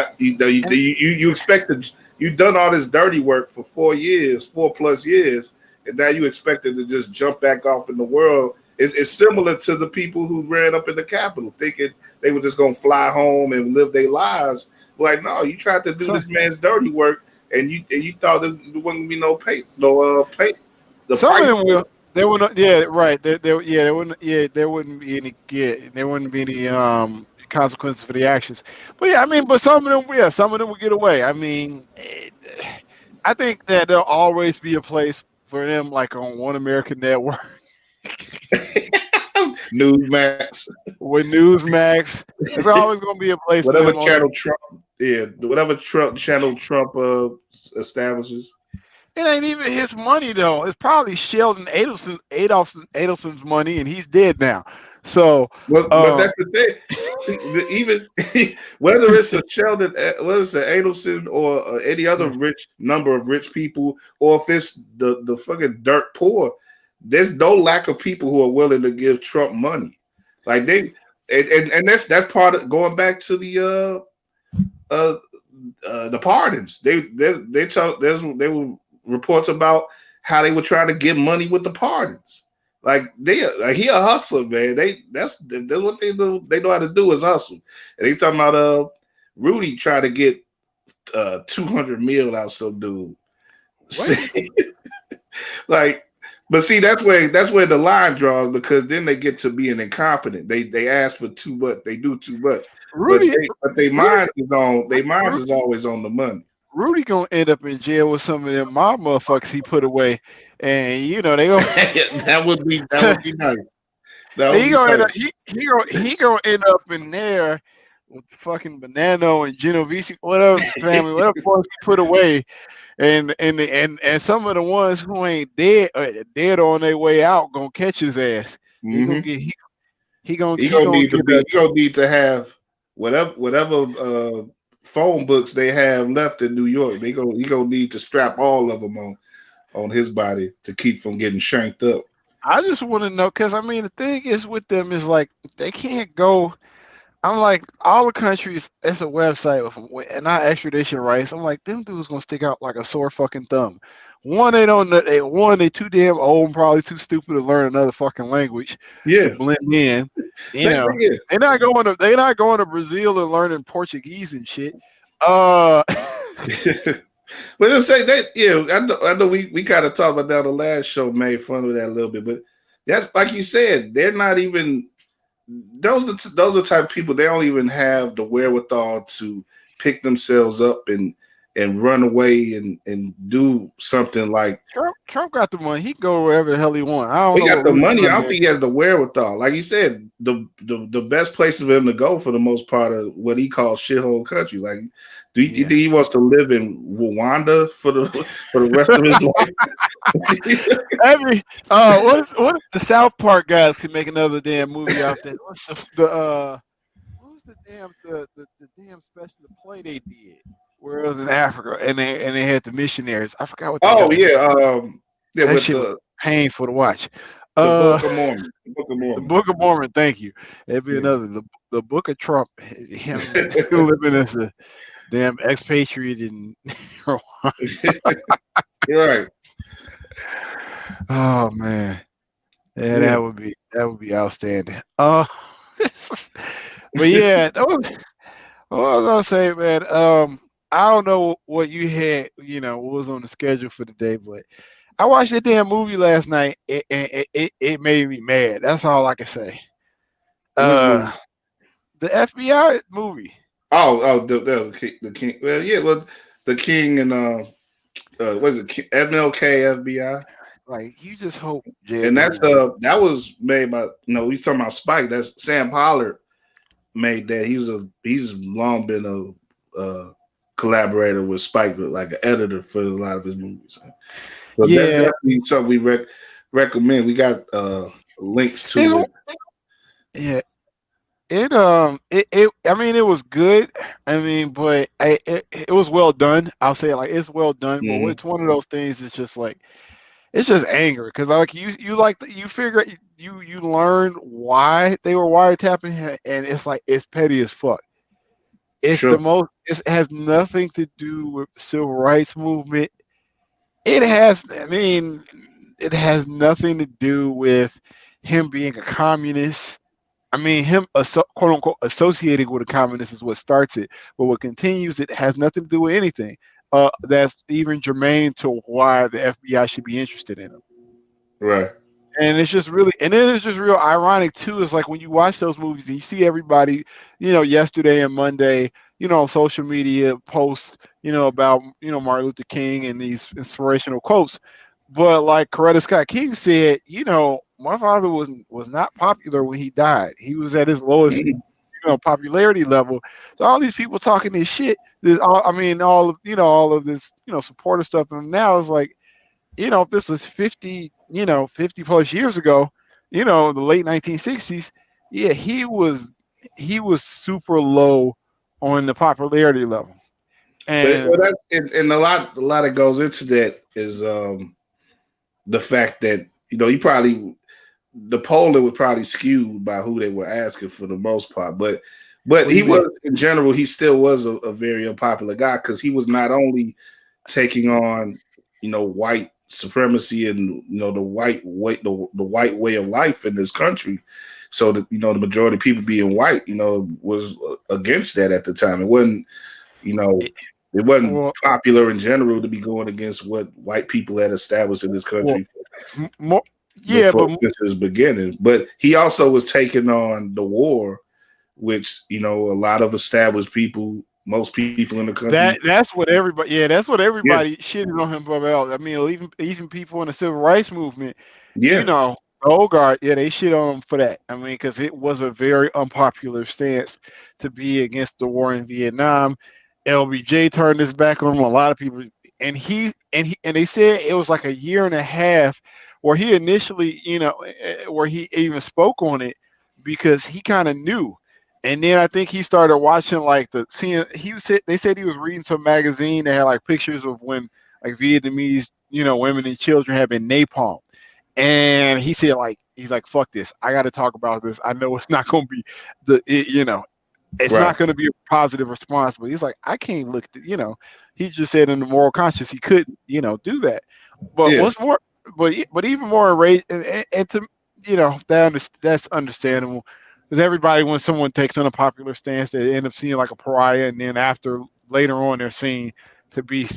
You expected you've done all this dirty work for 4+ years, and now you expected to just jump back off in the world. It's similar to the people who ran up in the Capitol, thinking they were just gonna fly home and live their lives. Like, no, you tried to do this man's dirty work, and you thought there wouldn't be no pay, the some of price. them will. There would not, yeah, right. There wouldn't be any, there wouldn't be any consequences for the actions. But yeah, I mean, but some of them, some of them will get away. I mean, I think that there'll always be a place for them, like on One American Network. Newsmax, With Newsmax, there's always going to be a place for whatever them on channel there. Trump, whatever channel Trump establishes. It ain't even his money though. It's probably Sheldon Adolphson's money, and he's dead now. So, But that's the thing. Even whether it's a Sheldon, whether it's an Adelson or any other number of rich people, or if it's the fucking dirt poor, there's no lack of people who are willing to give Trump money. Like and that's part of going back to the pardons. There were reports about how they were trying to get money with the pardons. Like he a hustler, man. That's what they do. They know how to do is hustle. And they talking about Rudy tried to get 200 mil out some dude. What? Like, but see, that's where the line draws, because then they get to being incompetent. They ask for too much, they do too much, but Rudy, their Rudy, mind is on, their minds is always on the money. Rudy gonna end up in jail with some of them mob motherfuckers he put away, and they go. That would be nice. That would he be gonna end nice. up, he gonna end up in there with fucking Bonanno and Genovese, whatever family, whatever boys he put away, and some of the ones who ain't dead on their way out gonna catch his ass. He gonna get he gonna He he gonna gonna need to get be. He gonna need to have whatever phone books they have left in New York. He gonna need to strap all of them on his body to keep from getting shanked up. I just want to know, because I mean the thing is with them is like they can't go. I'm like, all the countries, it's a website and not extradition rights. I'm like, them dudes gonna stick out like a sore fucking thumb. One, they too damn old and probably too stupid to learn another fucking language to Yeah, blend in. yeah. They're not going to Brazil and learning Portuguese and shit. Uh, But let's say that, I know we kind of talked about that on the last show, made fun of that a little bit, but that's like you said, they're not even those are the type of people, they don't even have the wherewithal to pick themselves up and run away and do something like Trump got the money. He can go wherever the hell he want. I don't he know got what the Rudy's money. I running don't think he has the wherewithal. Like you said, the best place for him to go for the most part of what he calls shithole country. Like, do you think he wants to live in Rwanda for the rest of his life? What if the South Park guys could make another damn movie off that? What's what was the damn special play they did where it was in Africa and they had the missionaries. I forgot what the hell. Oh yeah, That with shit was painful to watch. the Uh, Book of Mormon. The Book of the Mormon. Book of Mormon. Thank you. It'd be Yeah. another the Book of Trump. Him living as a damn expatriate in. You're right. Oh man, yeah, Yeah. that would be outstanding. But yeah, what was I gonna say, man? I don't know what you had, what was on the schedule for the day, but I watched that damn movie last night. It made me mad. That's all I can say. Which movie? The FBI movie. The king. Well, yeah, well, the king and what is it? MLK FBI. Like, you just hope And J. that's that was made by we talking about Spike. That's Sam Pollard made that. He's long been a collaborator with Spike, like an editor for a lot of his movies. So that's Yeah, definitely something we recommend. We got links to it. yeah. I mean, it was good. I mean, but it was well done. I'll say it like it's well done. But it's one of those things. It's just like it's just anger because like you figure you learn why they were wiretapping, and it's like it's petty as fuck. It's Sure. it has nothing to do with the civil rights movement. It has nothing to do with him being a communist. I mean, him quote unquote associating with a communist is what starts it, but what continues it has nothing to do with anything. That's even germane to why the FBI should be interested in him. Right. And it's just really, and then it's just real ironic too. It's like when you watch those movies and you see everybody, yesterday and Monday, on social media posts, about Martin Luther King and these inspirational quotes. But like Coretta Scott King said, my father was not popular when he died. He was at his lowest, popularity level. So all these people talking this shit, all of this, supportive stuff. And now it's like, if this was 50 plus years ago, the late 1960s, yeah, he was super low on the popularity level. But And and a lot that goes into that is the fact that the polling was probably skewed by who they were asking for the most part. But he was, in general, he still was a very unpopular guy because he was not only taking on white supremacy and the white way of life in this country. So that the majority of people being white, was against that at the time. It wasn't, you know, It- it wasn't well, popular in general to be going against what white people had established in this well, country more, yeah, before but since its beginning. But he also was taking on the war, which a lot of established people, most people in the country, that's what everybody, yeah, that's what yeah, everybody shitted on him about. I mean, even people in the civil rights movement, you yeah, know, Hogarth, yeah, they shit on him for that. I mean, because it was a very unpopular stance to be against the war in Vietnam. LBJ turned his back on him. A lot of people, and they said it was like a year and a half where he initially, where he even spoke on it because he kind of knew. And then I think he started watching like seeing they said he was reading some magazine that had like pictures of when like Vietnamese, women and children had been napalm. And he said like he's like, fuck this. I gotta talk about this. I know it's not gonna be it's right, not gonna be a positive response, but he's like, I can't look he just said in the moral conscience he couldn't, do that. But yeah, what's more but even more enraged and to that's understandable because everybody, when someone takes an unpopular stance, they end up seeing like a pariah, and then after later on they're seen to be,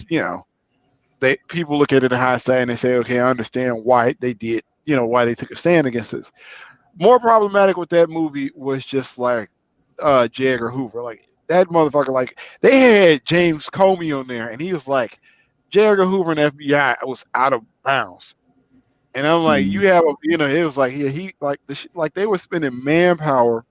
they people look at it in hindsight and they say, okay, I understand why they did, why they took a stand against this. More problematic with that movie was just like J. Edgar Hoover, like that motherfucker. Like they had James Comey on there, and he was like, J. Edgar Hoover and FBI was out of bounds. And I'm like, mm, you have a, it was like, yeah, he like like they were spending manpower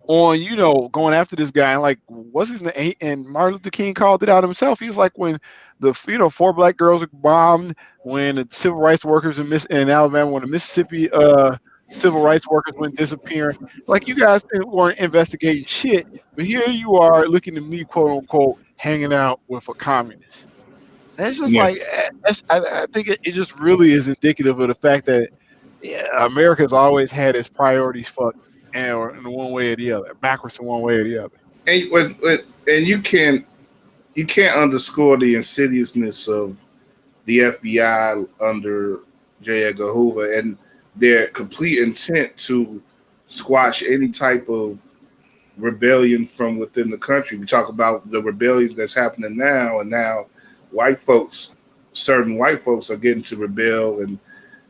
on going after this guy, and like what's his name, and Martin Luther King called it out himself. He was like, when the 4 black girls were bombed, when the civil rights workers in Alabama, when the Mississippi civil rights workers went disappearing, like you guys weren't investigating shit, but here you are looking at me, quote unquote, hanging out with a communist. And it's just yeah. like I think it just really is indicative of the fact that, yeah, America's always had its priorities fucked, and or in one way or the other, backwards in one way or the other. And you can't underscore the insidiousness of the FBI under J. Edgar Hoover and their complete intent to squash any type of rebellion from within the country. We talk about the rebellions that's happening now, and now white folks, certain white folks, are getting to rebel, and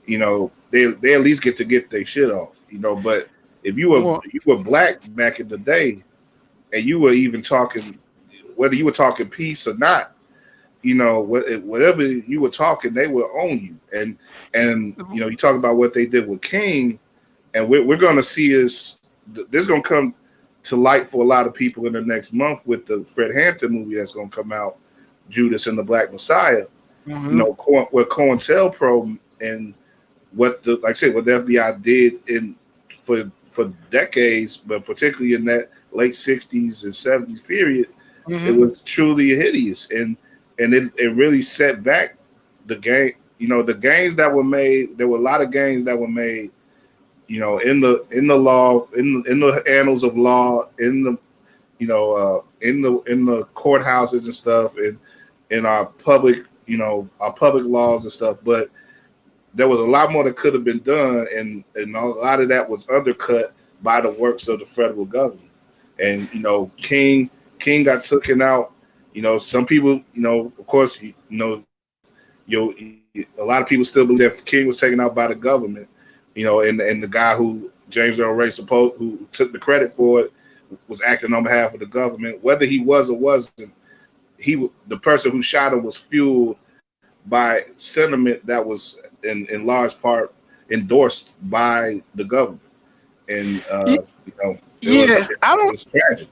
they at least get to get their shit off. But if Well, you were black back in the day, and you were even talking, whether you were talking peace or not, whatever you were talking, they would own you. And you talk about what they did with King, and we're going to see this. This is going to come to light for a lot of people in the next month with the Fred Hampton movie that's going to come out, Judas and the Black Messiah. mm-hmm. What COINTELPRO and like I said, what the FBI did for decades, but particularly in that late '60s and '70s period, it Mm-hmm. was truly hideous, and it really set back the game. The gains that were made. There were a lot of gains that were made. In the law, in the annals of law, in the in the courthouses and stuff, and in our public laws and stuff. But there was a lot more that could have been done, and a lot of that was undercut by the works of the federal government. And King got taken out. Some people, of course, a lot of people still believe that King was taken out by the government. And the guy who James Earl Ray who took the credit for it was acting on behalf of the government. Whether he was or wasn't, the person who shot him was fueled by sentiment that was in large part endorsed by the government, and Yeah, I don't. it's tragic.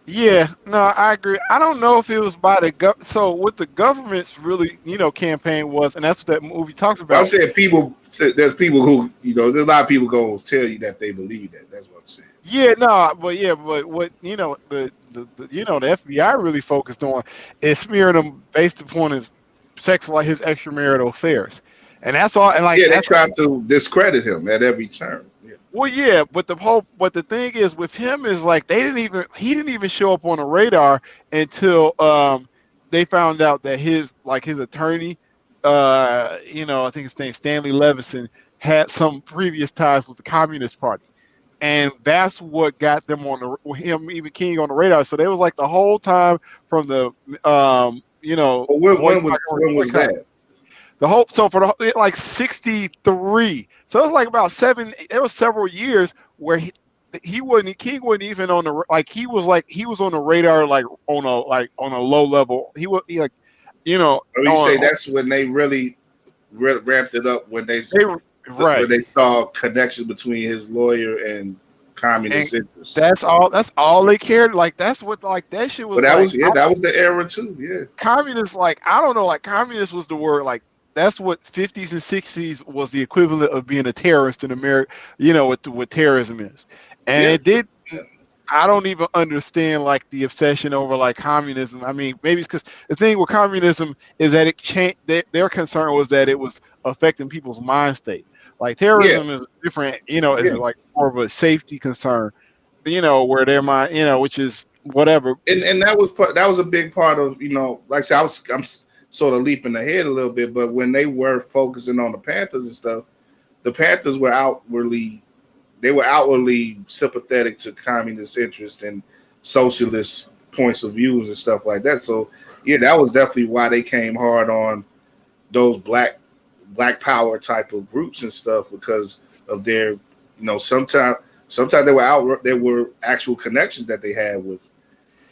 Yeah, no, I agree. I don't know if it was by the So what the government's really, campaign was, and that's what that movie talks I'm about. saying there's people who there's a lot of people going to tell you that they believe that. That's what I'm saying. Yeah, no, but what the FBI really focused on is smearing him based upon his sex, like his extramarital affairs, and that's all. And like Yeah, they that's tried to discredit him at every turn. Yeah. well, yeah. But the thing is with him is like he didn't even show up on the radar until they found out that his attorney I think his name Stanley Levinson had some previous ties with the Communist Party, and that's what got them on the him even King on the radar. So they was like the whole time from the But when was boycott that? the whole so for the like 63. So it was like about seven. There was several years where he wasn't King wasn't even on the like he was on the radar on a low level. He like Or you say that's when they really ramped it up they when right. they saw connection between his lawyer and And communist interests. that's all they cared. Like that's what like that shit But was like that was the era too. Yeah, communist like I don't know, like communist was the word like that's what 50s and 60s was the equivalent of being a terrorist in America, what terrorism is. And yeah, it did I don't even understand like the obsession over like communism. I mean, maybe it's because the thing with communism is that it changed. Their concern was that it was affecting people's mind state. Like yeah, terrorism is different. Is yeah. like more of a safety concern. Where their mind, which is whatever. And that was a big part of like I said, I'm sort of leaping ahead a little bit, but when they were focusing on the Panthers and stuff, the Panthers were outwardly sympathetic to communist interest and socialist points of views and stuff like that. So yeah, that was definitely why they came hard on those black power type of groups and stuff because of their sometimes there were actual connections that they had with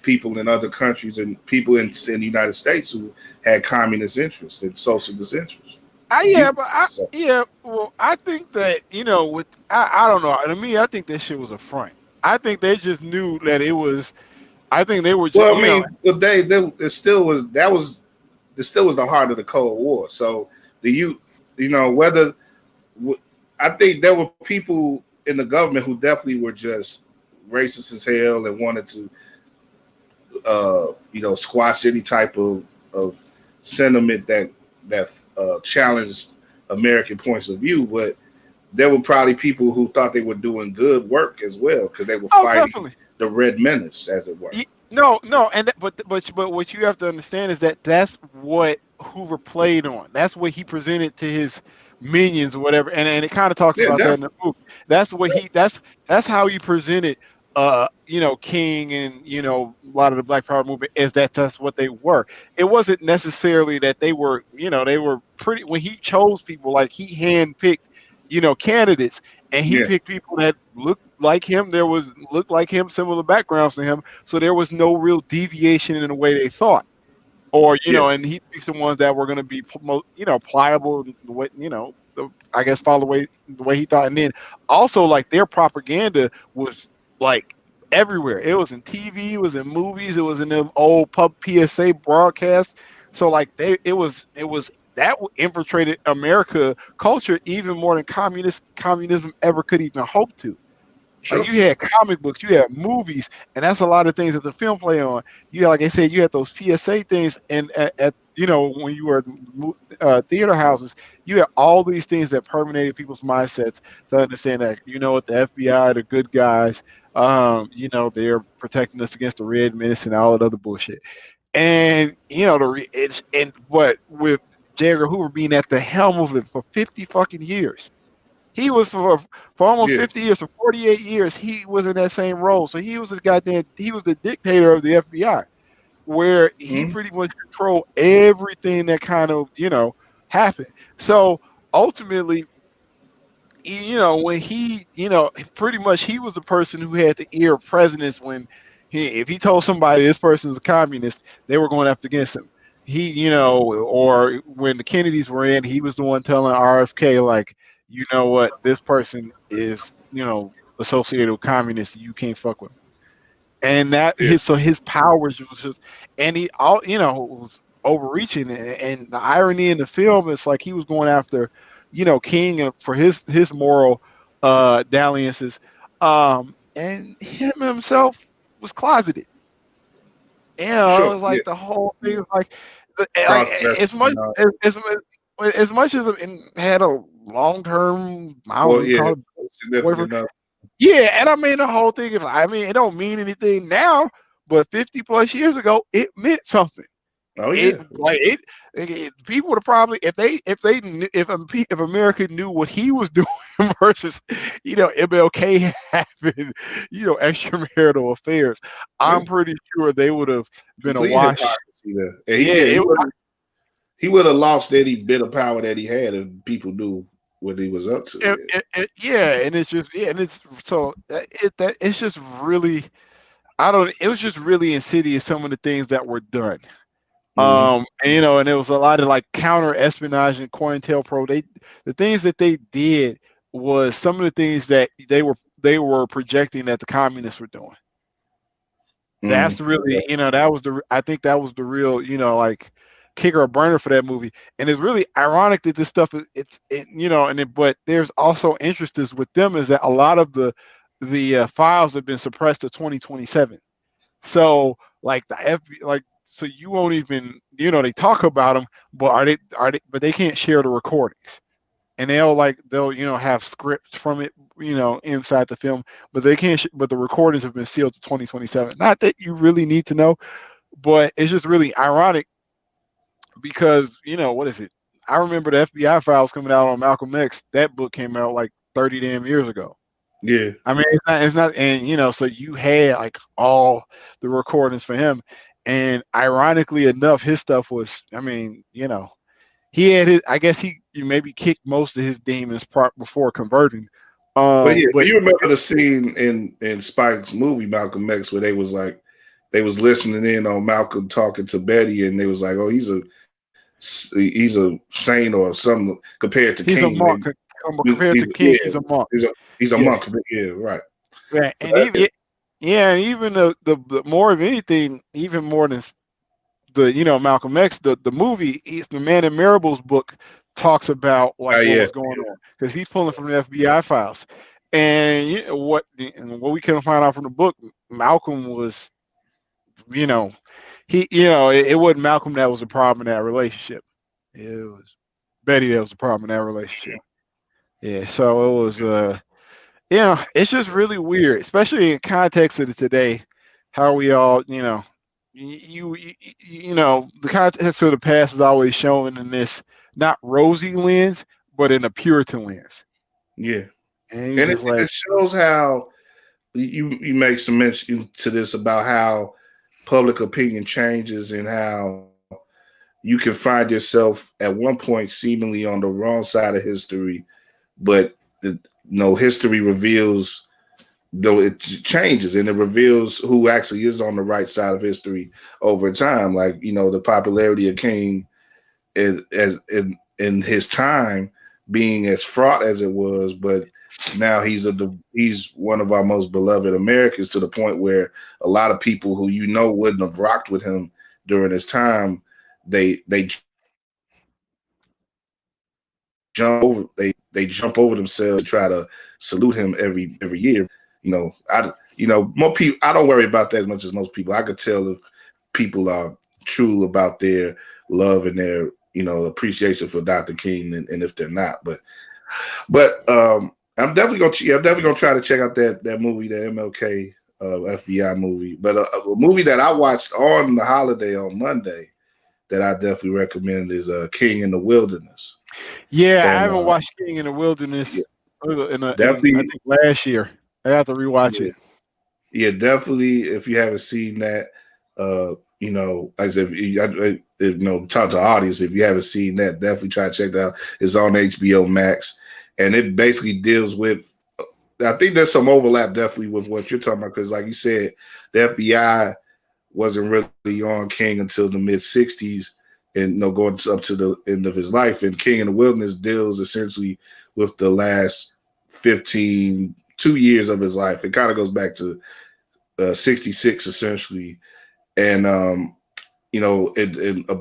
people in other countries and people in the United States who had communist interests and socialist interests. Yeah, but So, well, I think that with I don't know. To me, I think that shit was a front. I think they just knew that it was. I think they were just well, I mean, but it still was it still was the heart of the Cold War. So whether I think there were people in the government who definitely were just racist as hell and wanted to squash any type of sentiment that challenged American points of view. But there were probably people who thought they were doing good work as well because they were fighting definitely. the Red Menace, as it were. No, and but what you have to understand is that that's what Hoover played on. That's what he presented to his minions or whatever, and it kind of talks Yeah, about that in definitely. the movie. That's what that's how he presented. King and a lot of the Black Power movement is that's what they were. It wasn't necessarily that they were pretty when he chose people like he handpicked candidates and he Yeah, picked people that looked like him. Looked like him, similar backgrounds to him, so there was no real deviation in the way they thought. Or yeah, and he picks the ones that were going to be pliable, the way I guess follow the way he thought, and then also like their propaganda was like everywhere. It was in TV, it was in movies, it was in the old pub PSA broadcasts. So like it was that infiltrated America culture even more than communism ever could even hope to. Like sure. you had comic books, you had movies, and that's a lot of things that the film play on. You had, like I said, you had those PSA things, and at when you were at theater houses, you had all these things that permeated people's mindsets to understand that what the FBI, the good guys, they're protecting us against the Red Menace and all that other bullshit. And and what with J. Edgar Hoover being at the helm of it for 50 fucking years. He was for almost Yeah, 50 years, for 48 years, he was in that same role. So he was the dictator of the FBI, where he mhm. pretty much controlled everything that kind of, happened. So ultimately, when pretty much he was the person who had the ear of presidents when if he told somebody this person's a communist, they were going after against him. Or when the Kennedys were in, he was the one telling RFK, like, you know what, this person is, associated with communists, you can't fuck with him. And Yeah, his powers was just, and he all, was overreaching. And the irony in the film is like he was going after, King for his moral dalliances, and him himself was closeted. It sure. was Yeah, like the whole thing, like, like cross dressing as much and all. as much as it had a long term, I don't Well, know, yeah, call it significant boyfriend. enough. Yeah, and I mean the whole thing is, I mean, it don't mean anything now, but 50 plus years ago, it meant something. Oh it yeah. like people would have probably if America knew what he was doing versus MLK having extramarital affairs, Yeah. I'm pretty sure they would have been Complete awash. hypocrisy there. And Yeah, he would have lost any bit of power that he had if people knew what he was up to. yeah, and it's just and it's so it's just really I don't. It was just really insidious some of the things that were done. Hmm. And, and there was a lot of like counter espionage and COINTELPRO. The things that they did was some of the things that they were projecting that the communists were doing. Hmm. That's really, that was I think that was the real, like kicker or burner for that movie. And it's really ironic that this stuff but there's also interest is with them is that a lot of the files have been suppressed to 2027. So like the like so you won't even they talk about them, but but they can't share the recordings, and they'll have scripts from it inside the film, but they can't. But the recordings have been sealed to 2027. Not that you really need to know, but it's just really ironic because what is it? I remember the FBI files coming out on Malcolm X. That book came out like 30 damn years ago. Yeah. I mean, it's not, and so you had like all the recordings for him, and ironically enough, his stuff was, I mean, he had his, I guess you maybe kicked most of his demons before converting, But yeah, but but you remember the scene in Spike's movie Malcolm X where they was listening in on Malcolm talking to Betty, and they was like, "Oh, he's a saint or something compared to he's a King." monk compared to King. He's a monk. He's a Yeah, monk. Yeah, right. right, So and even yeah, and even the more of anything, even more than the Malcolm X, the movie, the Man in Mirable's book talks about like what yeah, was going on because he's pulling from the FBI files, and what we can find out from the book, Malcolm was, he it wasn't Malcolm that was the problem in that relationship. It was Betty that was the problem in that relationship. Yeah, so it was it's just really weird, especially in context of today, how we all, the context of the past is always shown in this not rosy lens, but in a Puritan lens. yeah. And you And just like, it shows how you make some mention to this about how public opinion changes and how you can find yourself at one point seemingly on the wrong side of history, but history reveals though it changes and it reveals who actually is on the right side of history over time. Like the popularity of King in his time being as fraught as it was, but now he's one of our most beloved Americans to the point where a lot of people who wouldn't have rocked with him during his time, they jump over themselves and try to salute him every year. More people. I don't worry about that as much as most people. I could tell if people are true about their love and their appreciation for Dr. King, and if they're not. But I'm definitely gonna try to check out that movie, the MLK FBI movie. But a movie that I watched on the holiday on Monday that I definitely recommend is King in the Wilderness. yeah, I And haven't watched King in the Wilderness yeah, in I definitely, think last year. I have to rewatch yeah, it. yeah, definitely. If you haven't seen that, like I said, talk to the audience. If you haven't seen that, definitely try to check that out. It's on HBO Max, and it basically deals with. I think there's some overlap definitely with what you're talking about because, like you said, the FBI wasn't really on King until the mid '60s, and going up to the end of his life. And King in the Wilderness deals essentially with the last 2 years of his life. It kind of goes back to 66 essentially, and a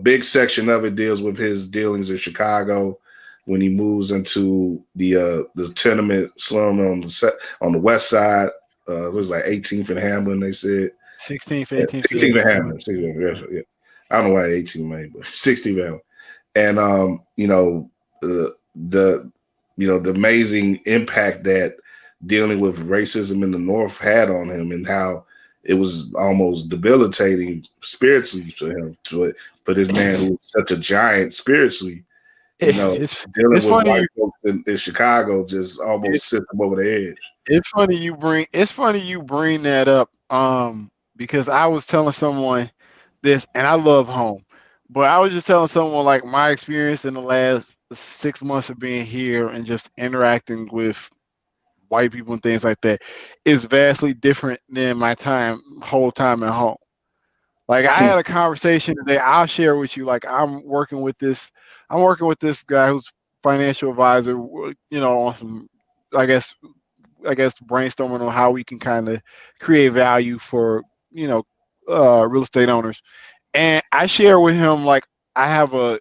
big section of it deals with his dealings in Chicago when he moves into the tenement slum on the west side. It was like 18th and Hamlin, they said. 16th, 18th, 16th and yeah. Hamlin. 16th, yeah. I don't know why 18 made, but 16th and Hamlin. And the amazing impact that dealing with racism in the North had on him, and how it was almost debilitating spiritually for him, for this man who was such a giant spiritually. You know, It's dealing it's with funny white you folks in Chicago just almost it's sent them over the edge. it's funny you bring that up. Because I was telling someone this, and I love home, but I was just telling someone like my experience in the last 6 months of being here and just interacting with white people and things like that is vastly different than my whole time at home. Like I had a conversation today. I'll share with you. Like I'm working with this guy who's financial advisor. On some, I guess, brainstorming on how we can kind of create value for you know real estate owners. And I share with him like I have a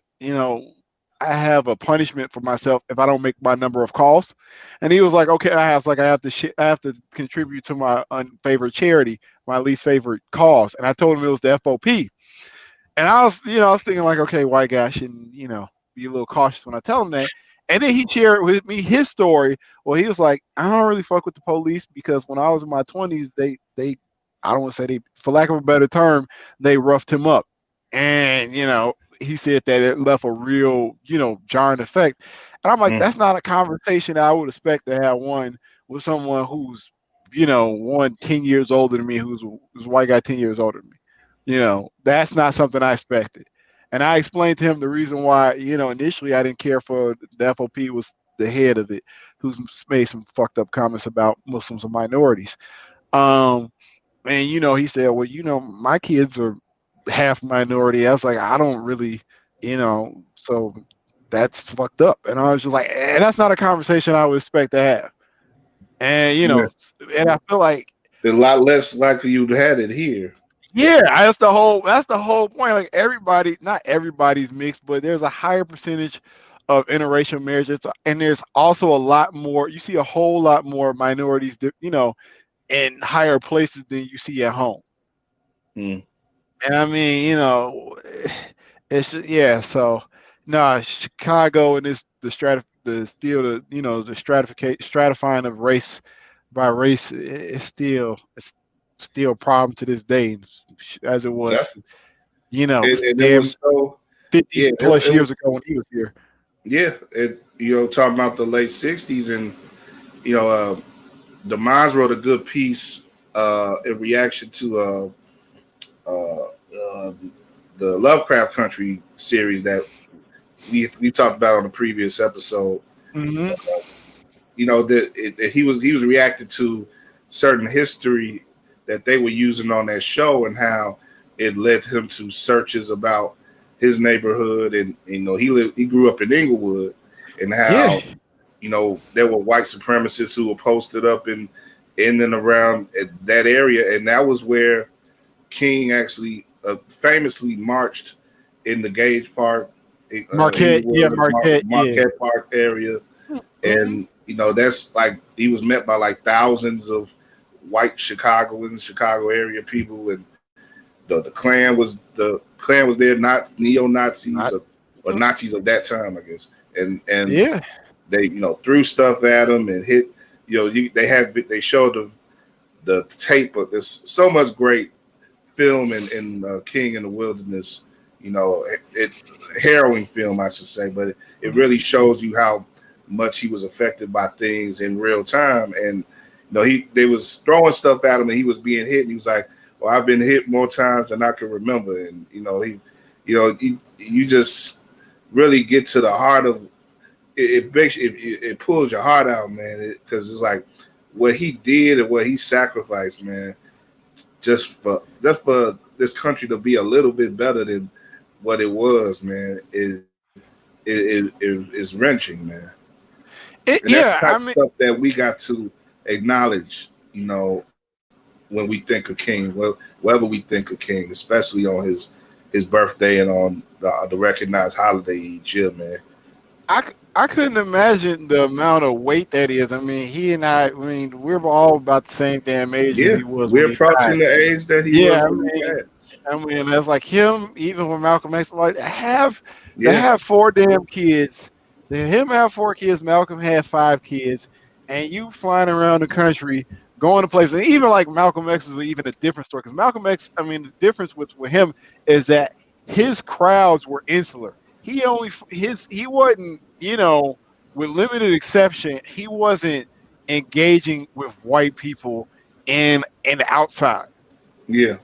I have a punishment for myself if I don't make my number of calls. And he was like, okay, I have to I have to contribute to my unfavorite charity, my least favorite cause. And I told him it was the FOP. And I was thinking like, okay, white guy shouldn't, be a little cautious when I tell him that. And then he shared with me his story. Well, he was like, I don't really fuck with the police because when I was in my 20s, they I don't want to say they, for lack of a better term, they roughed him up. And he said that it left a real, jarring effect. And I'm like, Mm. that's not a conversation that I would expect to have one with someone who's, 10 years older than me, who's a white guy 10 years older than me. That's not something I expected. And I explained to him the reason why, initially I didn't care for the FOP was the head of it, who's made some fucked up comments about Muslims and minorities. Um, and he said, well, my kids are half minority. I was like, I don't really, so that's fucked up. And I was just like, and that's not a conversation I would expect to have. And Yeah. and I feel like A lot less likely you'd had it here. yeah, that's the whole point. Like everybody, not everybody's mixed, but there's a higher percentage of interracial marriages, and there's also a lot more. You see a whole lot more minorities, in higher places than you see at home. Mm. And I mean, it's just, yeah. So no, Chicago and the still the stratifying of race by race it's still a problem to this day, as it was, Definitely. And it damn was so, 50 yeah, plus it years was, ago when he was here. yeah. Talking about the late '60s, and you know, the Mines wrote a good piece in reaction to the Lovecraft Country series that we talked about on the previous episode. Hmm. That he was reacting to certain history that they were using on that show, and how it led him to searches about his neighborhood. And he grew up in Inglewood, and Yeah, how there were white supremacists who were posted up in and around that area, and that was where King actually famously marched in the Gage Park, Marquette. Yeah, Inglewood, Marquette. Yeah. Marquette Park area. Hmm. And that's like he was met by like thousands of white Chicagoans, Chicago area people. And the Klan was there, not neo Nazis, Not. or Nazis of that time, I guess. And Yeah. they threw stuff at him and hit. They showed the tape, but there's so much great film in King in the Wilderness. It harrowing film, I should say, but it really shows you how much he was affected by things in real time. And they was throwing stuff at him, and he was being hit, and he was like, "Well, I've been hit more times than I can remember." And you just really get to the heart of it. It pulls your heart out, man, because it's like what he did and what he sacrificed, man, just for this country to be a little bit better than what it was, man. Is wrenching, man. And that's the Yeah. type I of mean, stuff that we got to acknowledge, when we think of King, wherever we think of King, especially on his birthday and on the recognized holiday each year, man. I couldn't imagine the amount of weight that is. I mean, he and I mean, we're all about the same damn age as Yeah, he was when we're he died. approaching the age that he Yeah, was when he passed. I mean, that's like him, even when Malcolm X, like to Yeah, have four damn kids, to him have four kids, Malcolm had five kids, and you flying around the country going to places. And even like Malcolm X is even a different story because Malcolm X, I mean, the difference with him is that his crowds were insular. He wasn't, with limited exception, he wasn't engaging with white people in the outside. Yeah.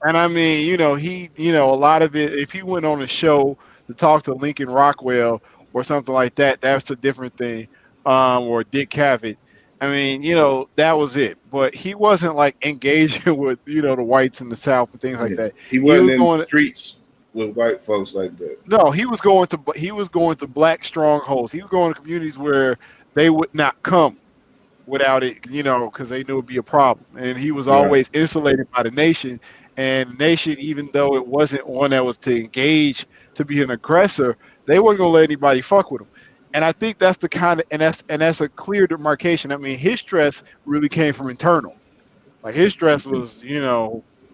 And I mean, a lot of it, if he went on a show to talk to Lincoln Rockwell or something like that, that's a different thing. Or Dick Cavett. I mean, that was it. But he wasn't like engaging with, the whites in the South and things like Yeah. that. He He wasn't was in the going, streets with white folks like that. no, he was going to black strongholds. He was going to communities where they would not come without it, because they knew it would be a problem. And he was Right. always insulated by the nation. And the nation, even though it wasn't one that was to engage to be an aggressor, they weren't gonna let anybody fuck with him. And I think that's the kind of and that's a clear demarcation. I mean, his stress really came from internal. Like his stress was,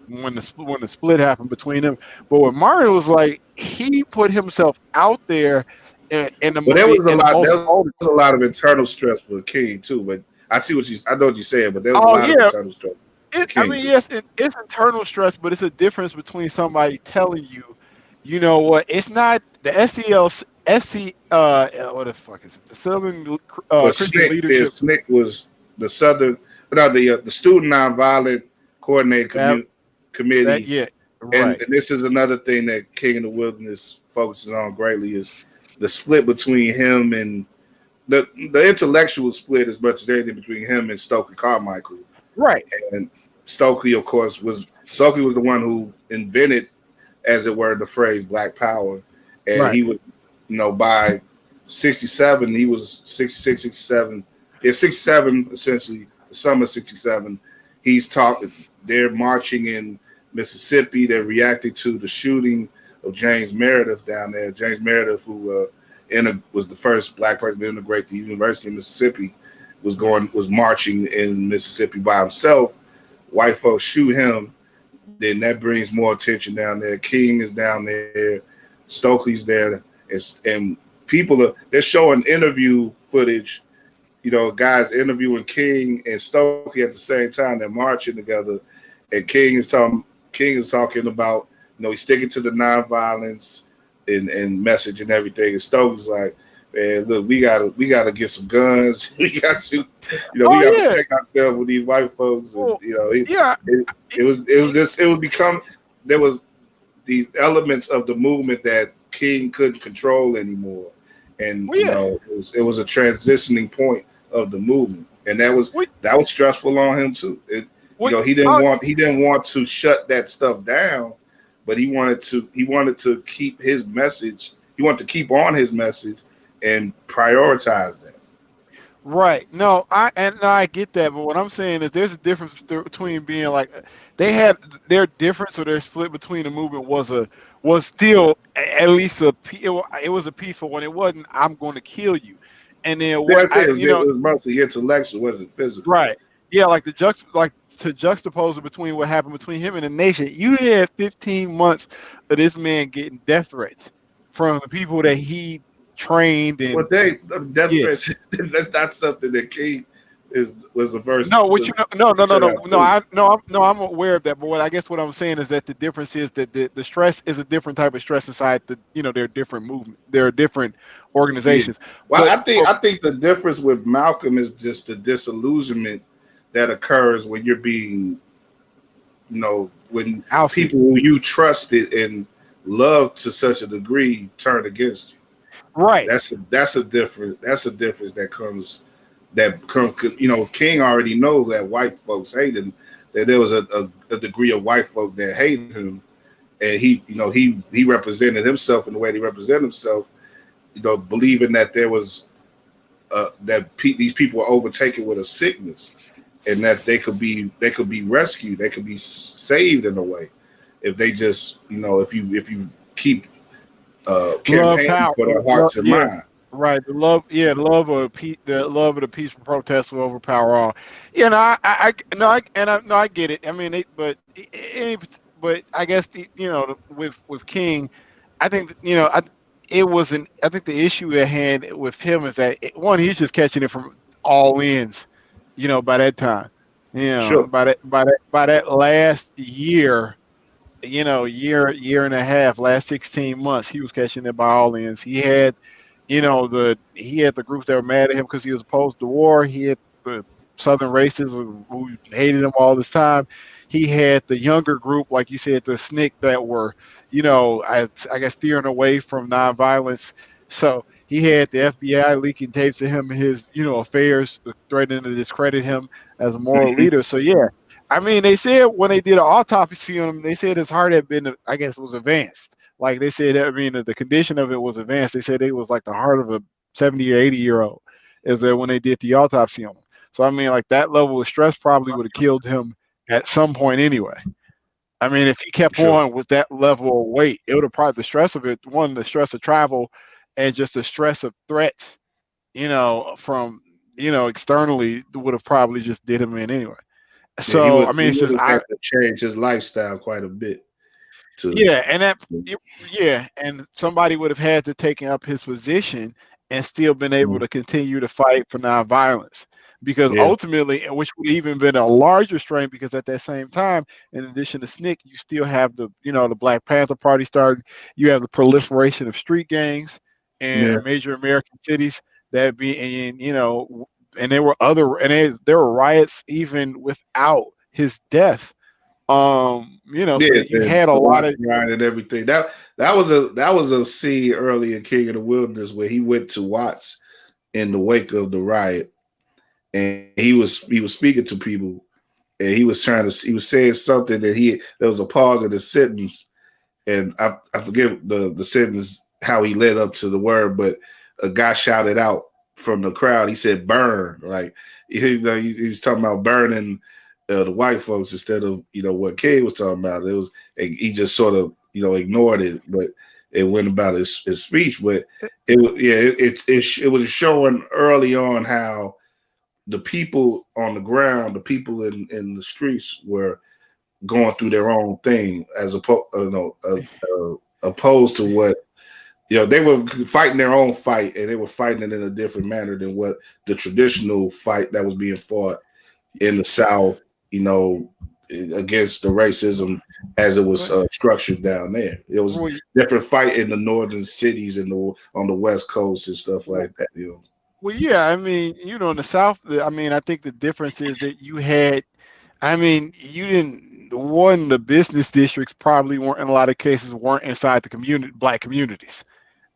when the split happened between them. But with Martin, it was like he put himself out there in But there was a in the lot. most There was vulnerable. a lot of internal stress for King too. But I know what you're saying. But there was a Oh lot of yeah, internal stress for I King mean, too. yes, it's internal stress, but it's a difference between somebody telling you, you know what, it's not the what the fuck is it? The Southern But Christian Leadership. SNCC was the Southern, no, the Student Nonviolent Coordinated That Committee, yeah, and right, this is another thing that King of the Wilderness focuses on greatly is the split between him and the intellectual split as much as anything between him and Stokely Carmichael. right, And Stokely, of course, was the one who invented, as it were, the phrase Black Power, and right, he was, by 67, he was 66, 67. If 67, essentially the summer of 67, he's talking. They're marching in Mississippi. They're reacting to the shooting of James Meredith down there. James Meredith, who was the first black person to integrate the University of Mississippi, was marching in Mississippi by himself. White folks shoot him. Then that brings more attention down there. King is down there. Stokely's there, and they're showing interview footage. Guys interviewing King and Stokely at the same time. They're marching together, and King is talking about he's sticking to the nonviolence and message and everything. And Stokely's like, man, look, we gotta get some guns. We got to, we oh got to yeah, protect ourselves with these white folks. And well, yeah, it was just it would become there was these elements of the movement that King couldn't control anymore, and well, yeah, it was a transitioning point of the movement, and we, that was stressful on him too. we, He didn't oh, want to shut that stuff down, but he wanted to keep his message. He wanted to keep on his message and prioritize that. right. No, I get that, but what I'm saying is there's a difference between being like they had their difference or their split between the movement was still at least it was a peaceful one. It wasn't I'm going to kill you, and then what That's it. It was mostly intellectual, it wasn't physical. right, yeah, like to juxtapose it between what happened between him and the nation. You had 15 months of this man getting death threats from the people that he trained Well, and death yeah. threats. That's not something that King was averse No, what you know, no, no, no, set no, out no. to. I'm aware of that. But I guess what I'm saying is that the difference is that the stress is a different type of stress inside there are different movement, there are different Yeah. organizations. Well, But I think the difference with Malcolm is just the disillusionment that occurs when you're being, when ousted, people who you trusted and loved to such a degree turn against you. right? That's a difference that comes. King already know that white folks hate him. That there was a degree of white folk that hate him, and he represented himself in the way he represented himself. Believing that there was these people were overtaken with a sickness, and that they could be rescued, they could be saved in a way if they just if you keep Love, campaigning power, for their love, hearts and yeah, mind. right. The love of the peaceful protest will overpower all. Yeah, no, I get it. I mean, but I guess with King, I think it wasn't. I think the issue at hand with him is that one, he's just catching it from all ends, by that time. You know, Sure. by that last year, year and a half, last 16 months, he was catching it by all ends. He had the groups that were mad at him because he was opposed to war. He had the Southern racists who hated him all this time. He had the younger group, like you said, the SNCC that were, I guess steering away from nonviolence. So he had the FBI leaking tapes to him and his, affairs, threatening to discredit him as a moral Mhm. leader. So yeah, I mean, they said when they did an autopsy on him, they said his heart had been, I guess, was advanced. Like they said, I mean, the condition of it was advanced. They said it was like the heart of a 70 or 80-year-old. Is that when they did the autopsy on him? So I mean, like that level of stress probably would have killed him at some point anyway. I mean, if he kept Sure. on with that level of weight, it would have probably the stress of it, one, the stress of travel, and just the stress of threats, from externally would have probably just did him in anyway. Yeah, he So would I mean, he it's would just have had to change his lifestyle quite a bit to. yeah, and yeah, and somebody would have had to take up his position and still been able Mhm. to continue to fight for nonviolence. Because Yeah. ultimately, which would even been a larger strain, because at that same time, in addition to SNCC, you still have the Black Panther Party starting. You have the proliferation of street gangs Yeah. in major American cities that be in, and there were there were riots even without his death. So Yeah, you the had a lot watch of ride and everything. That was a scene early in King of the Wilderness where he went to Watts in the wake of the riot, and he was speaking to people, and he was saying something that there was a pause in the sentence, and I forget the sentence how he led up to the word, but a guy shouted out from the crowd. He said "burn," like he was talking about burning the white folks instead of what King was talking about. It was he just sort of ignored it, but it went about his speech. But it was yeah it was showing early on how the people on the ground, the people in the streets were going through their own thing as opposed to what they were fighting their own fight, and they were fighting it in a different manner than what the traditional fight that was being fought in the South, against the racism as it was structured down there. It was well, different fight in the northern cities and on the West Coast and stuff well, like that. well, yeah. I mean, in the South, I mean, I think the difference is that you had. I mean, you didn't. One, the business districts probably weren't in a lot of cases weren't inside the black communities.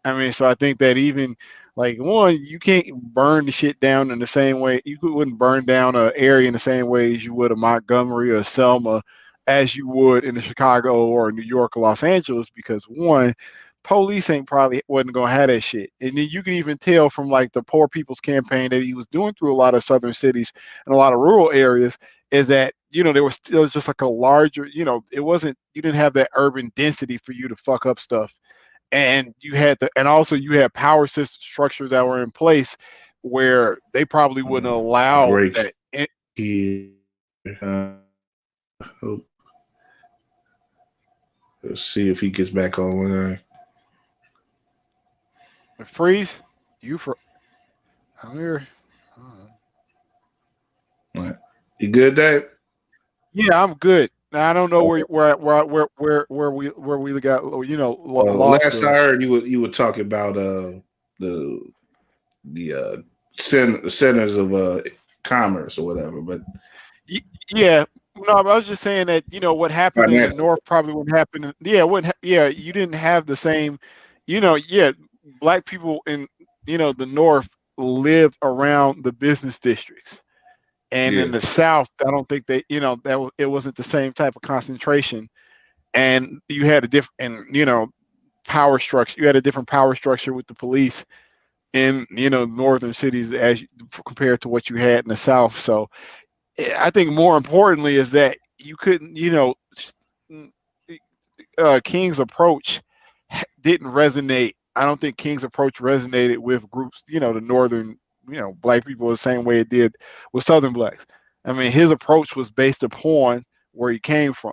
I mean, so I think that even like one, you can't burn the shit down in the same way. Wouldn't burn down an area in the same way as you would a Montgomery or Selma, as you would in the Chicago or New York or Los Angeles, because one, police ain't probably wasn't gonna have that shit. And then you can even tell from like the Poor People's Campaign that he was doing through a lot of southern cities and a lot of rural areas is that there was still just like a larger, it wasn't you didn't have that urban density for you to fuck up stuff, and also you had power system structures that were in place where they probably wouldn't allow Break that. here. Let's see if he gets back online. Freeze, you for I'm here. Right. You good, Dave? Yeah, I'm good. Now, I don't know where we got lost Last I or heard, you were talking about the the centers of commerce or whatever, but yeah. No, but I was just saying that what happened in the financial. north probably wouldn't happen. Yeah, wouldn't. Yeah, you didn't have the same. Yeah, black people in the north lived around the business districts, and Yeah, in the south, I don't think it wasn't the same type of concentration, and you had a different power structure. You had a different power structure with the police in northern cities compared to what you had in the south. So I think more importantly is that you couldn't, King's approach didn't resonate. I don't think King's approach resonated with groups, the northern, black people the same way it did with southern blacks. I mean, his approach was based upon where he came from.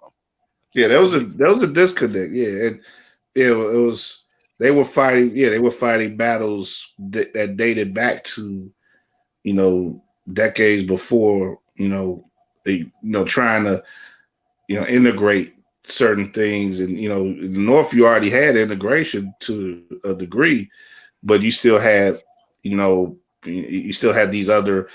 yeah. There was a He, there was a disconnect. Yeah, and yeah, it was. They were fighting. Yeah, they were fighting battles that dated back to decades before trying to integrate certain things, and in the North you already had integration to a degree, but you still had these other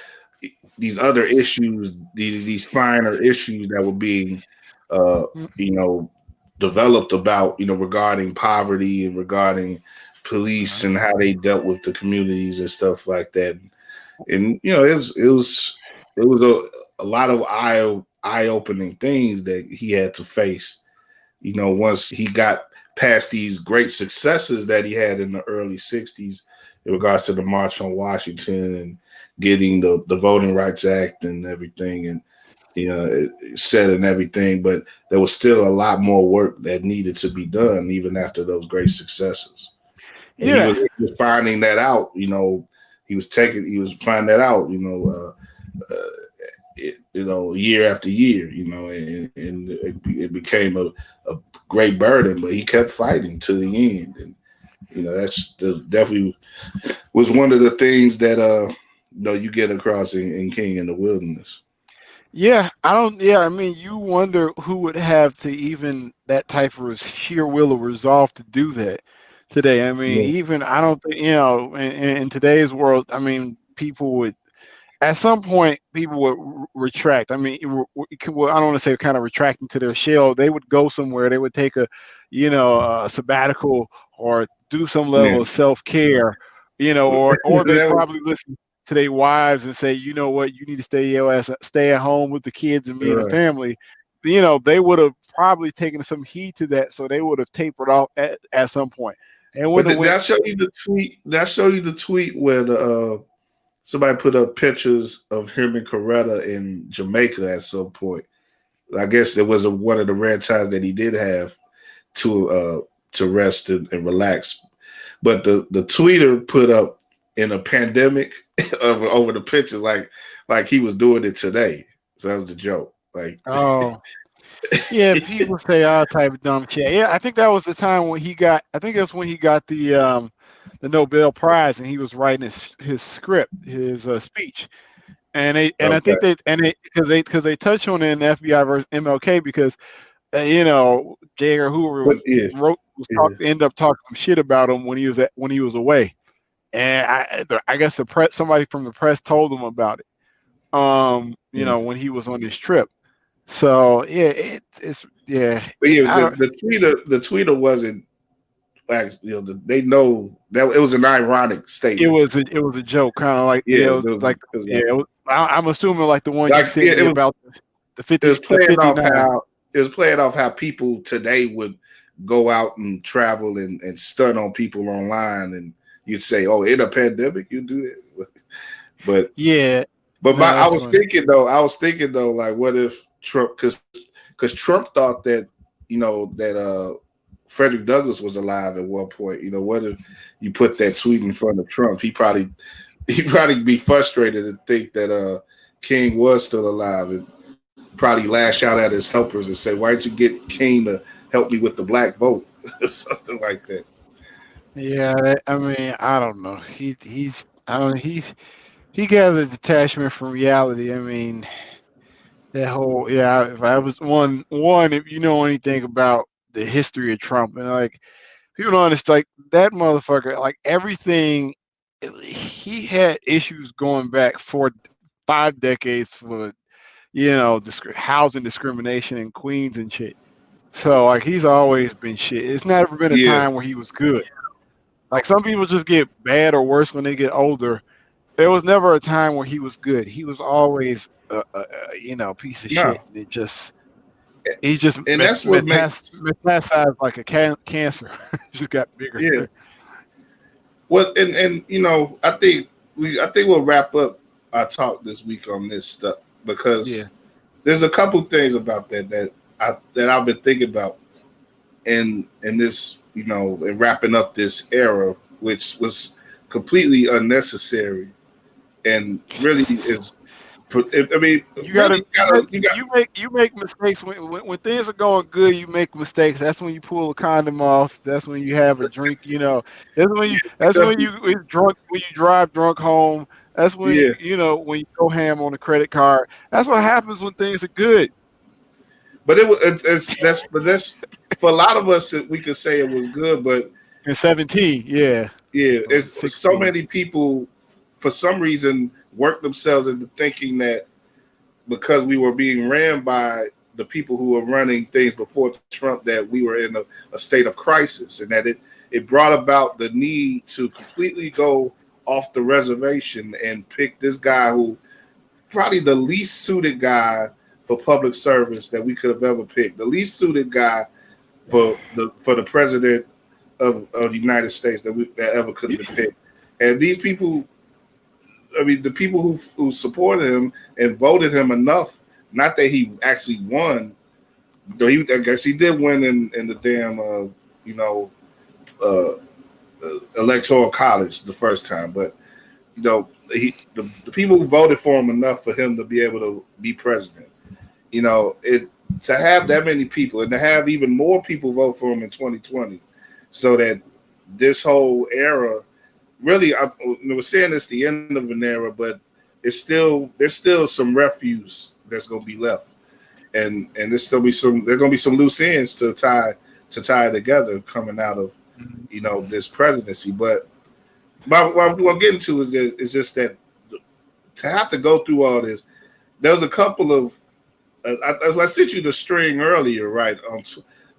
issues, these finer issues that were being uh, you know developed about regarding poverty and regarding police and how they dealt with the communities and stuff like that. And it was a lot of eye opening things that he had to face. Once he got past these great successes that he had in the early '60s in regards to the March on Washington and getting the Voting Rights Act and everything, and it said and everything, but there was still a lot more work that needed to be done even after those great successes. And Yeah. he was finding that out. He was finding that out. Year after year. And it became a great burden, but he kept fighting to the end. And definitely was one of the things that you get across in King in the Wilderness. Yeah, I don't. Yeah, I mean, you wonder who would have to even that type of sheer will of resolve to do that today. I mean, Yeah. even I don't think in today's world. I mean, people would at some point people would retract. I mean, well, I don't want to say kind of retract into their shell. They would go somewhere. They would take a sabbatical or do some level Yeah. of self care. Or they That was- probably listen to their wives and say, you know what, you need to stay at home with the kids and me and the right. family. They would have probably taken some heed to that, so they would have tapered off at some point. And But when it did went, I show you the tweet? Did I show you the tweet where somebody put up pictures of him and Coretta in Jamaica at some point? I guess there was one of the rare times that he did have to rest and relax. But the tweeter put up in a pandemic over the pictures like he was doing it today. So that was the joke. Like oh yeah, people say all type of dumb shit. Yeah, I think that was the time when he got. I think that's when he got the Nobel Prize, and he was writing his script, his speech. And I think okay. because they touch on it in FBI versus MLK because J. Edgar Hoover But yeah, yeah. ended up talking some shit about him when he was away, and I guess the press somebody from the press told him about it. Yeah. When he was on this trip. So yeah, it's yeah. But yeah, I don't. the tweeter wasn't like they know that it was an ironic statement. It was a joke, kind of like Yeah, it was like it was yeah. I'm assuming like the one you like sent yeah, me about the it was the playing off 59. how people today would go out and travel and stun on people online, and you'd say, "Oh, in a pandemic, you do it." But Yeah, but no, I that's was funny. thinking though, like, what if Trump? Because Trump thought that that Frederick Douglass was alive at one point. What if you put that tweet in front of Trump? He probably be frustrated and think that King was still alive, and probably lash out at his helpers and say, "Why didn't you get King to help me with the black vote?" or something like that. Yeah, I mean, I don't know. He's I don't he got a detachment from reality. I mean, that whole yeah. If I was one, if you know anything about the history of Trump and like people don't understand, like that motherfucker, like everything, he had issues going back for 5 decades for housing discrimination in Queens and shit. So like he's always been shit. It's never been a Yeah, time where he was good. Like some people just get bad or worse when they get older. There was never a time where he was good. He was always piece of no, shit. He just and that's what makes metastasized like a cancer. Just got bigger. yeah. Well, and I think we'll wrap up our talk this week on this stuff Yeah. because there's a couple things about that I've been thinking about in this in wrapping up this era, which was completely unnecessary and really is. I mean, You really, gotta you make mistakes when things are going good. You make mistakes. That's when you pull a condom off. That's when you have a drink. That's when you it's drunk when you drive drunk home. That's when Yeah, when you go ham on a credit card. That's what happens when things are good. but that's for a lot of us. We could say it was good, but In 17, yeah, yeah, or it's so 16. many people for some reason work themselves into thinking that because we were being ran by the people who were running things before Trump that we were in a state of crisis, and that it brought about the need to completely go off the reservation and pick this guy who probably the least suited guy for public service that we could have ever picked, the least suited guy for the president of the United States that ever could have been picked. And these people, I mean, the people who supported him and voted him enough, not that he actually won, though I guess he did win in the damn, you know, uh, electoral college the first time, but the people who voted for him enough for him to be able to be president. It to have that many people and to have even more people vote for him in 2020, so that this whole era really, I was saying it's the end of an era, but there's still some refuse that's going to be left, and there's going to be some loose ends to tie together coming out of this presidency. But what I'm getting to is just that to have to go through all this. There was a couple of I sent you the string earlier, right?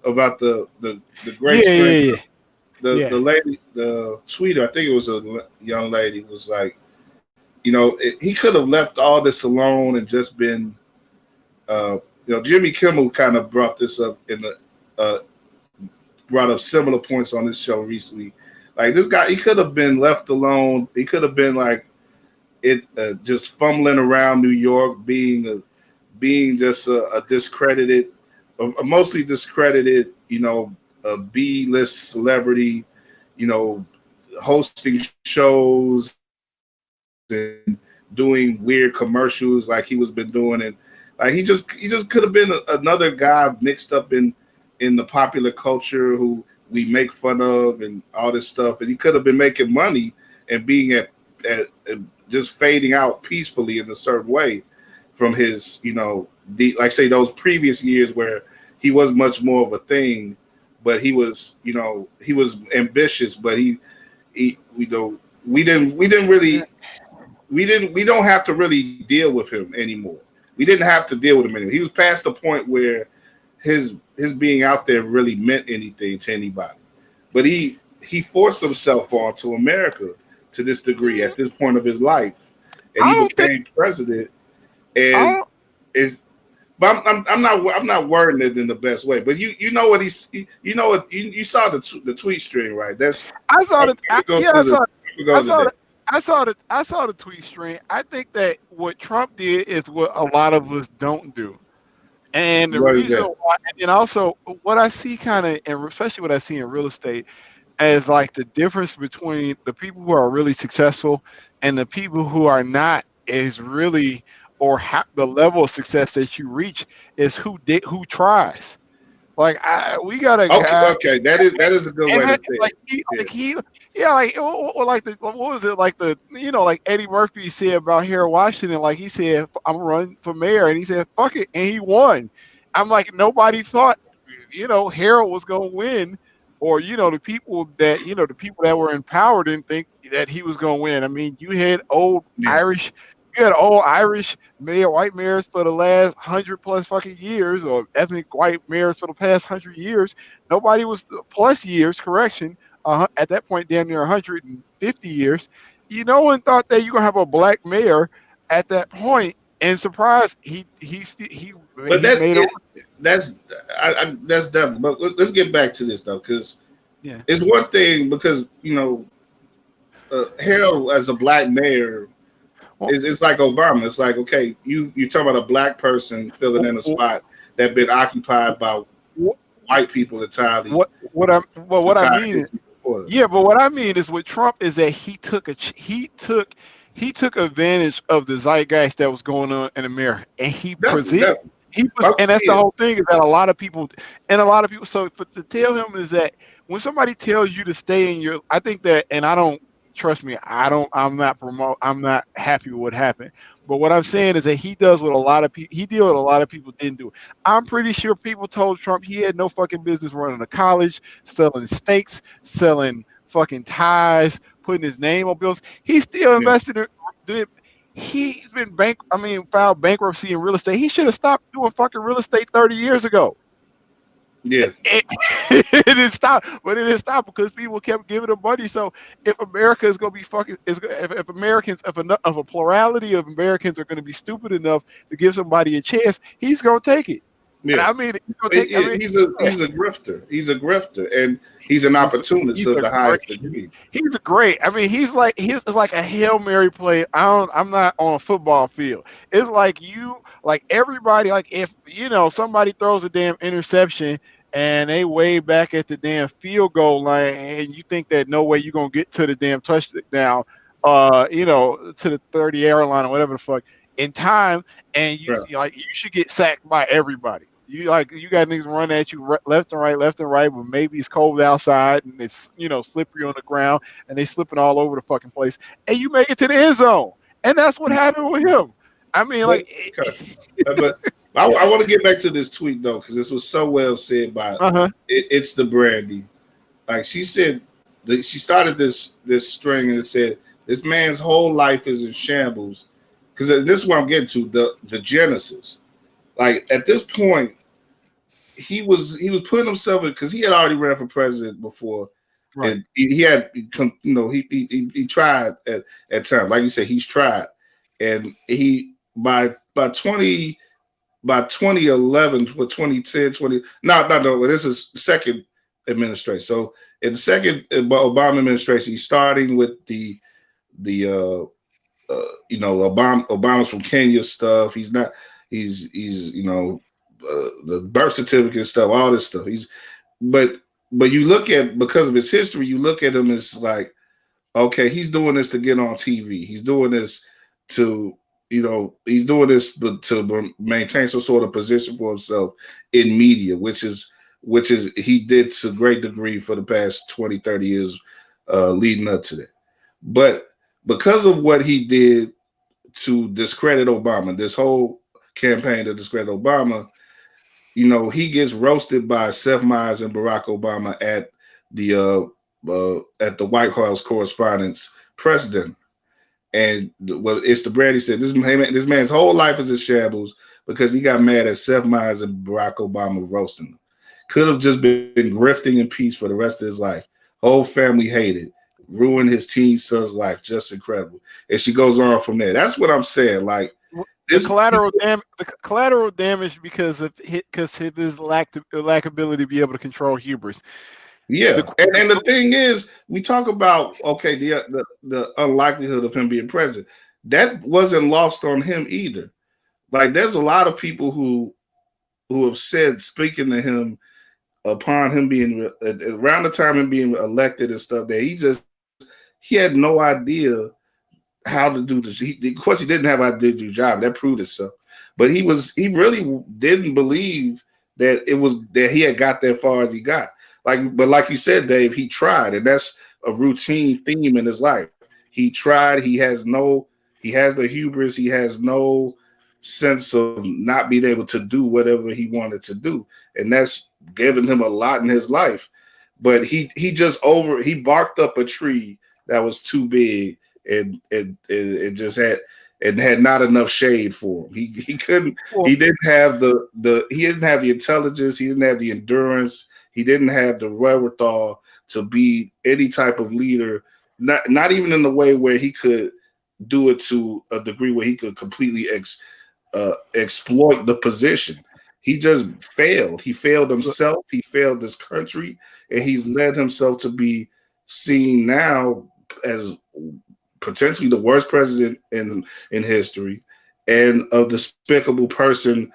About the great Yeah, string. yeah, yeah, The yeah. lady, the tweeter, I think it was a young lady, was like, he could have left all this alone and just been, Jimmy Kimmel kind of brought this up brought up similar points on this show recently. Like this guy, he could have been left alone. He could have been like just fumbling around New York, being just a discredited, a mostly discredited, a B-list celebrity, hosting shows and doing weird commercials like he was been doing, and like he just could have been another guy mixed up in the popular culture who we make fun of and all this stuff, and he could have been making money and being at just fading out peacefully in a certain way from his, like say those previous years where he was much more of a thing, but he was ambitious, but we don't have to really deal with him anymore. We didn't have to deal with him anymore. He was past the point where his being out there really meant anything to anybody. But he forced himself onto America to this degree at this point of his life, and I he don't think became president. I And don't. is but I'm not wording it in the best way. But you know what you saw the tweet string, right? That's I saw I'm the. gonna go Yeah, I through saw. I go to saw that. the. I saw the tweet string. I think that what Trump did is what a lot of us don't do. And the What is reason that? why, and also what I see kind of, and especially what I see in real estate, as like the difference between the people who are really successful and the people who are not is really, or the level of success that you reach is who tries. Like we got a Okay, guy. okay, that is a good And way to that, say like it. he, Yeah, like he, yeah, like like what was it like like Eddie Murphy said about Harold Washington? Like he said, I'm running for mayor, and he said, "Fuck it," and he won. I'm like, nobody thought, Harold was gonna win, or the people that were in power didn't think that he was gonna win. I mean, yeah, you had old Irish white mayors for the last 100+ fucking years, or ethnic white mayors for the past 100 years. Nobody was plus years, correction. At that point, damn near 150 years. No one thought that you're gonna have a black mayor at that point. And surprise, but he made it. that's that's definitely. But let's get back to this though, because Yeah. it's one thing because Harold as a black mayor Well, it's like Obama. It's like okay, you talk about a black person filling in a wh- spot that been occupied by wh- white people entirely what I entire mean history before them. Yeah, but what I mean is with Trump is that he took advantage of the zeitgeist that was going on in America, and he Definitely, presented. definitely. And that's the Yeah, whole thing is that a lot of people. So to tell him is that when somebody tells you to stay in your, I think that, and I don't. trust me, I'm not happy with what happened. But what I'm saying is that he does what a lot of people, he did what a lot of people didn't do. I'm pretty sure people told Trump he had no fucking business running a college, selling steaks, selling fucking ties, putting his name on bills. He still Yeah, invested in. did- He's been filed bankruptcy in real estate. He should have stopped doing fucking real estate 30 years ago. yeah, It, it didn't stop, but it didn't stop because people kept giving him money. So if America is going to be fucking, if Americans, if a plurality of Americans are going to be stupid enough to give somebody a chance, he's going to take it. And yeah. I mean, he's going to take. I mean, He's a grifter. He's a grifter, and he's an he's opportunist he's of a the great. highest degree. He's great. I mean, he's like a Hail Mary play. I'm not on a football field. It's like like everybody, like if somebody throws a damn interception and they way back at the damn field goal line, and you think that no way you're gonna get to the damn touchdown, to the 30 yard line or whatever the fuck in time, and Right. you should get sacked by everybody. You got niggas running at you left and right, but maybe it's cold outside and it's slippery on the ground and they slipping all over the fucking place, and you make it to the end zone, and that's what happened with him. I mean, But, like, okay. But I want to get back to this tweet though, because this was so well said by uh-huh, it's the Brandy. Like she said, she started this string and it said this man's whole life is in shambles. Because this is what I'm getting to the genesis. Like at this point, he was putting himself in because he had already ran for president before, right, and he had he tried at times. Like you said, he's tried, and he by 2011, what 2010, 20 no, this is second administration. So in the second Obama administration, he's starting with the Obama's from Kenya stuff. He's not. He's the birth certificate stuff, all this stuff. But you look at because of his history, you look at him as like, okay, he's doing this to get on TV. He's doing this to he's doing this to maintain some sort of position for himself in media, which is he did to a great degree for the past 20, 30 years leading up to that. But because of what he did to discredit Obama, this whole campaign to discredit Obama, he gets roasted by Seth Meyers and Barack Obama at the White House Correspondents' press dinner. And it's the Brady said this man's whole life is in shambles because he got mad at Seth Meyers and Barack Obama roasting him. Could have just been grifting in peace for the rest of his life. Whole family hated, ruined his teen son's life. Just incredible. And she goes on from there. That's what I'm saying. Like this, the collateral damage because of his lack ability to be able to control hubris. yeah. And the thing is, we talk about okay, the unlikelihood of him being president. That wasn't lost on him either. Like there's a lot of people who have said, speaking to him upon him being around the time him being elected and stuff, that he had no idea how to do this. Of course, he didn't have an idea to do the job. That proved itself. But he really didn't believe that he had got that far as he got. Like you said, Dave, he tried, and that's a routine theme in his life. He tried. He has the hubris. He has no sense of not being able to do whatever he wanted to do, and that's given him a lot in his life. But he barked up a tree that was too big and just had not enough shade for him. He couldn't. He didn't have he didn't have the intelligence. He didn't have the endurance. He didn't have the wherewithal to be any type of leader. Not even in the way where he could do it to a degree where he could completely exploit the position. He just failed. He failed himself. He failed this country, and he's led himself to be seen now as potentially the worst president in history, and a despicable person.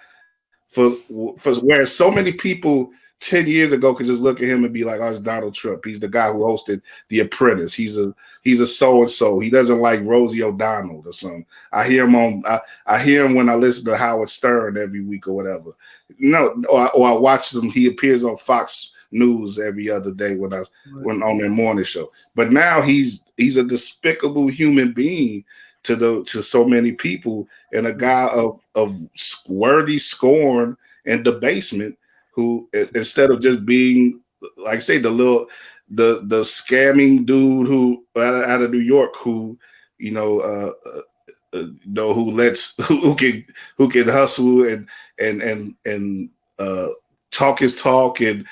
For whereas so many people 10 years ago could just look at him and be like, "Oh, it's Donald Trump. He's the guy who hosted The Apprentice. He's a so and so. He doesn't like Rosie O'Donnell or something." I hear him when I listen to Howard Stern every week or whatever. No, or I watch him. He appears on Fox news every other day when I went on their morning show. But now he's a despicable human being to so many people, and a guy of worthy scorn and debasement, who instead of just being, like I say, the scamming dude who out of New York, who you know who lets who can hustle and talk his talk and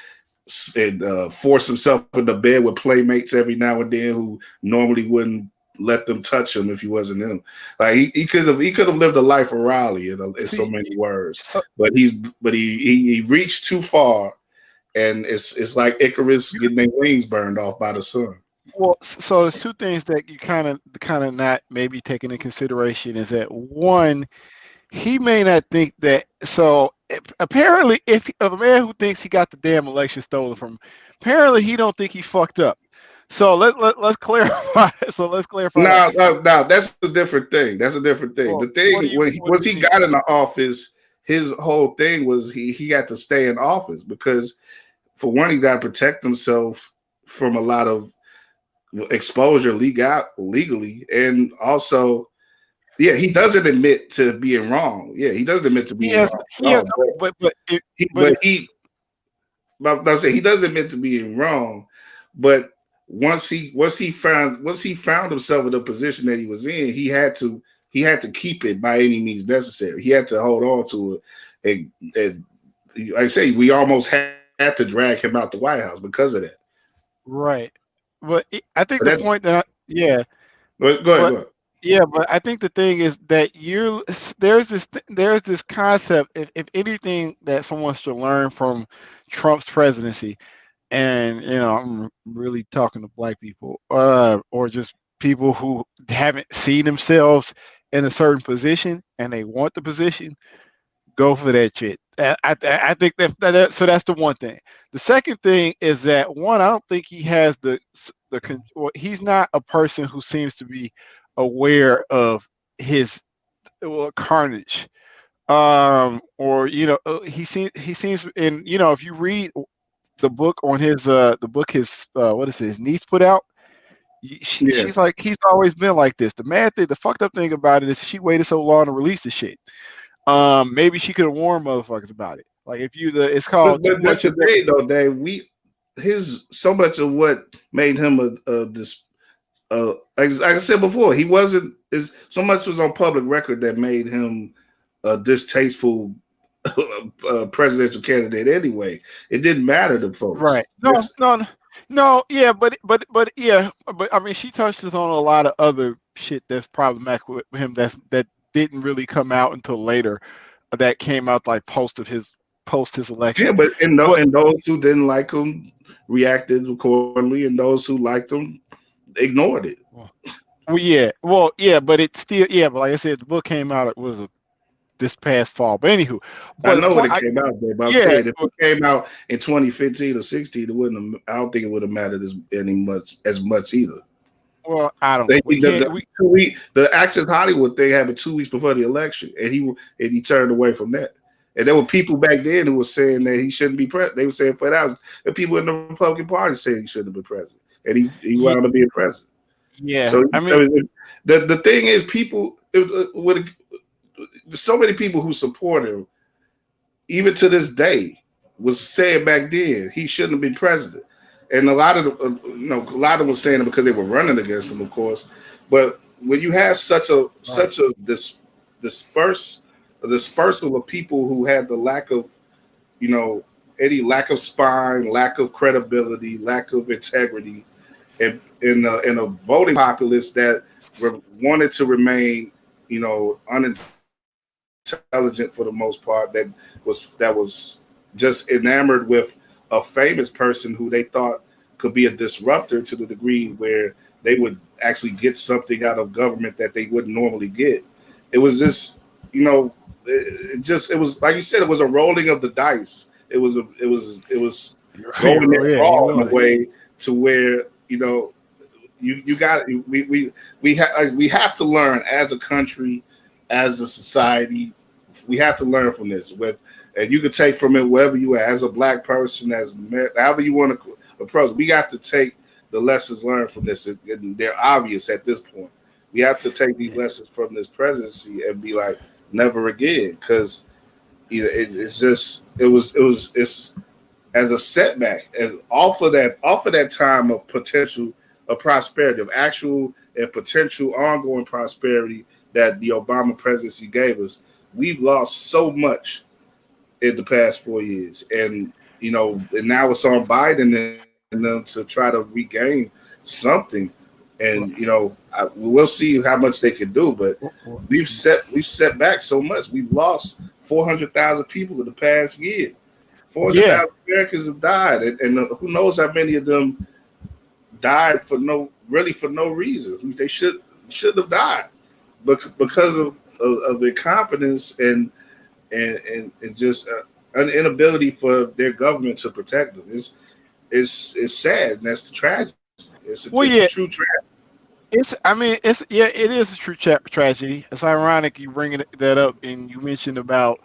force himself into bed with playmates every now and then, who normally wouldn't let them touch him if he wasn't him. Like he could have lived a life of Raleigh in so many words, so, but he reached too far, and it's like Icarus getting their wings burned off by the sun. well, so there's two things that you kind of not maybe taking into consideration is that one, he may not think that. So apparently, if a man who thinks he got the damn election stolen from him, apparently he don't think he fucked up. So let's clarify. So let's clarify that. No, that's a different thing. That's a different thing. Well, The thing once he got in the office, his whole thing was he had to stay in office because, for one, he got to protect himself from a lot of exposure legally, and also, yeah, he doesn't admit to being wrong. Yeah, he doesn't admit to being wrong. He has, I say he doesn't admit to being wrong, but once he found himself in the position that he was in, he had to keep it by any means necessary. He had to hold on to it, and like I say, we almost had to drag him out the White House because of that. right. But I think But the point that yeah, go but ahead. yeah, but I think the thing is that there's this concept. If anything that someone should learn from Trump's presidency, and I'm really talking to black people, or just people who haven't seen themselves in a certain position and they want the position, go for that shit. I think so that's the one thing. The second thing is that one, I don't think he has he's not a person who seems to be aware of his carnage. Or he seems and if you read the book on his what is it, his niece put out, Yeah. she's like, he's always been like this. The fucked up thing about it is she waited so long to release the shit. Maybe she could have warned motherfuckers about it. Like it's called But too that's much. the thing, though, Dave. His so much of what made him like I said before, he wasn't so much was on public record that made him a distasteful presidential candidate. Anyway, it didn't matter to folks. Right. No. Yeah, but yeah, but I mean, she touched us on a lot of other shit that's problematic with him. That didn't really come out until later. That came out like post his election. Yeah, but But and those who didn't like him reacted accordingly, and those who liked him ignored it. well, but it's still, but like I said, the book came out. It was this past fall. But anywho, I but the know when point, it came out, Dave, but I'm yeah, saying if it came out in 2015 or 16, it wouldn't have, I don't think it would have mattered as much either. well, I don't know. They, We can't. We the Access Hollywood thing happened 2 weeks before the election, and he turned away from that. And there were people back then who were saying that he shouldn't be president. They were saying flat out, the people in the Republican Party saying he shouldn't have been president, and he yeah, wound up being president. yeah. So I mean, the thing is, people with so many people who support him, even to this day, was saying back then he shouldn't have been president. And a lot of them were saying it because they were running against him, of course. But when you have such a dispersal of people who had the lack of, any lack of spine, lack of credibility, lack of integrity, and in a voting populace that wanted to remain, unintelligent for the most part, that was just enamored with a famous person who they thought could be a disruptor to the degree where they would actually get something out of government that they wouldn't normally get. It was just, it was like you said, it was a rolling of the dice. It was rolling it raw in a way to where, you got we have to learn as a country, as a society. We have to learn from this. and you can take from it wherever you are as a black person, however you want to approach. We got to take the lessons learned from this, and they're obvious at this point. We have to take these lessons from this presidency and be like, never again, because it's just it's as a setback, and off of that time of potential of prosperity, of actual and potential ongoing prosperity that the Obama presidency gave us. We've lost so much in the past 4 years, and and now it's on Biden and them to try to regain something. And Well, we'll see how much they can do, but well, well, we've set back so much. We've lost 400,000 people in the past year. yeah. 400,000 Americans have died, and who knows how many of them died for no reason. They should have died, but because of incompetence and just an inability for their government to protect them. It's sad, and that's the tragedy. Well, It's a yeah. true tragedy. I mean, it is a true tragedy. It's ironic you bringing that up, and you mentioned about,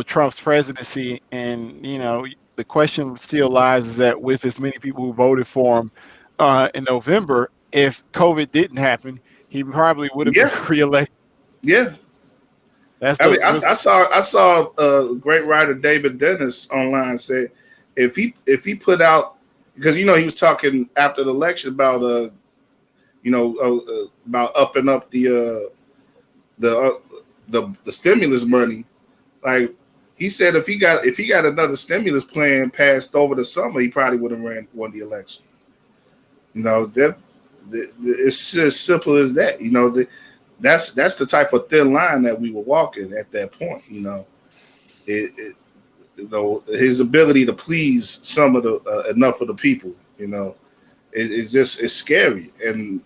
Trump's presidency, and the question still lies is that with as many people who voted for him in November, if COVID didn't happen, he probably would have been Yeah, reelected. yeah. That's I the mean, I saw great writer David Dennis online say if he put out, because he was talking after the election about about upping up the the stimulus money. Like he said, if he got another stimulus plan passed over the summer, he probably would have won the election. That it's as simple as that. That's the type of thin line that we were walking at that point. It his ability to please some of the enough of the people. It's scary, and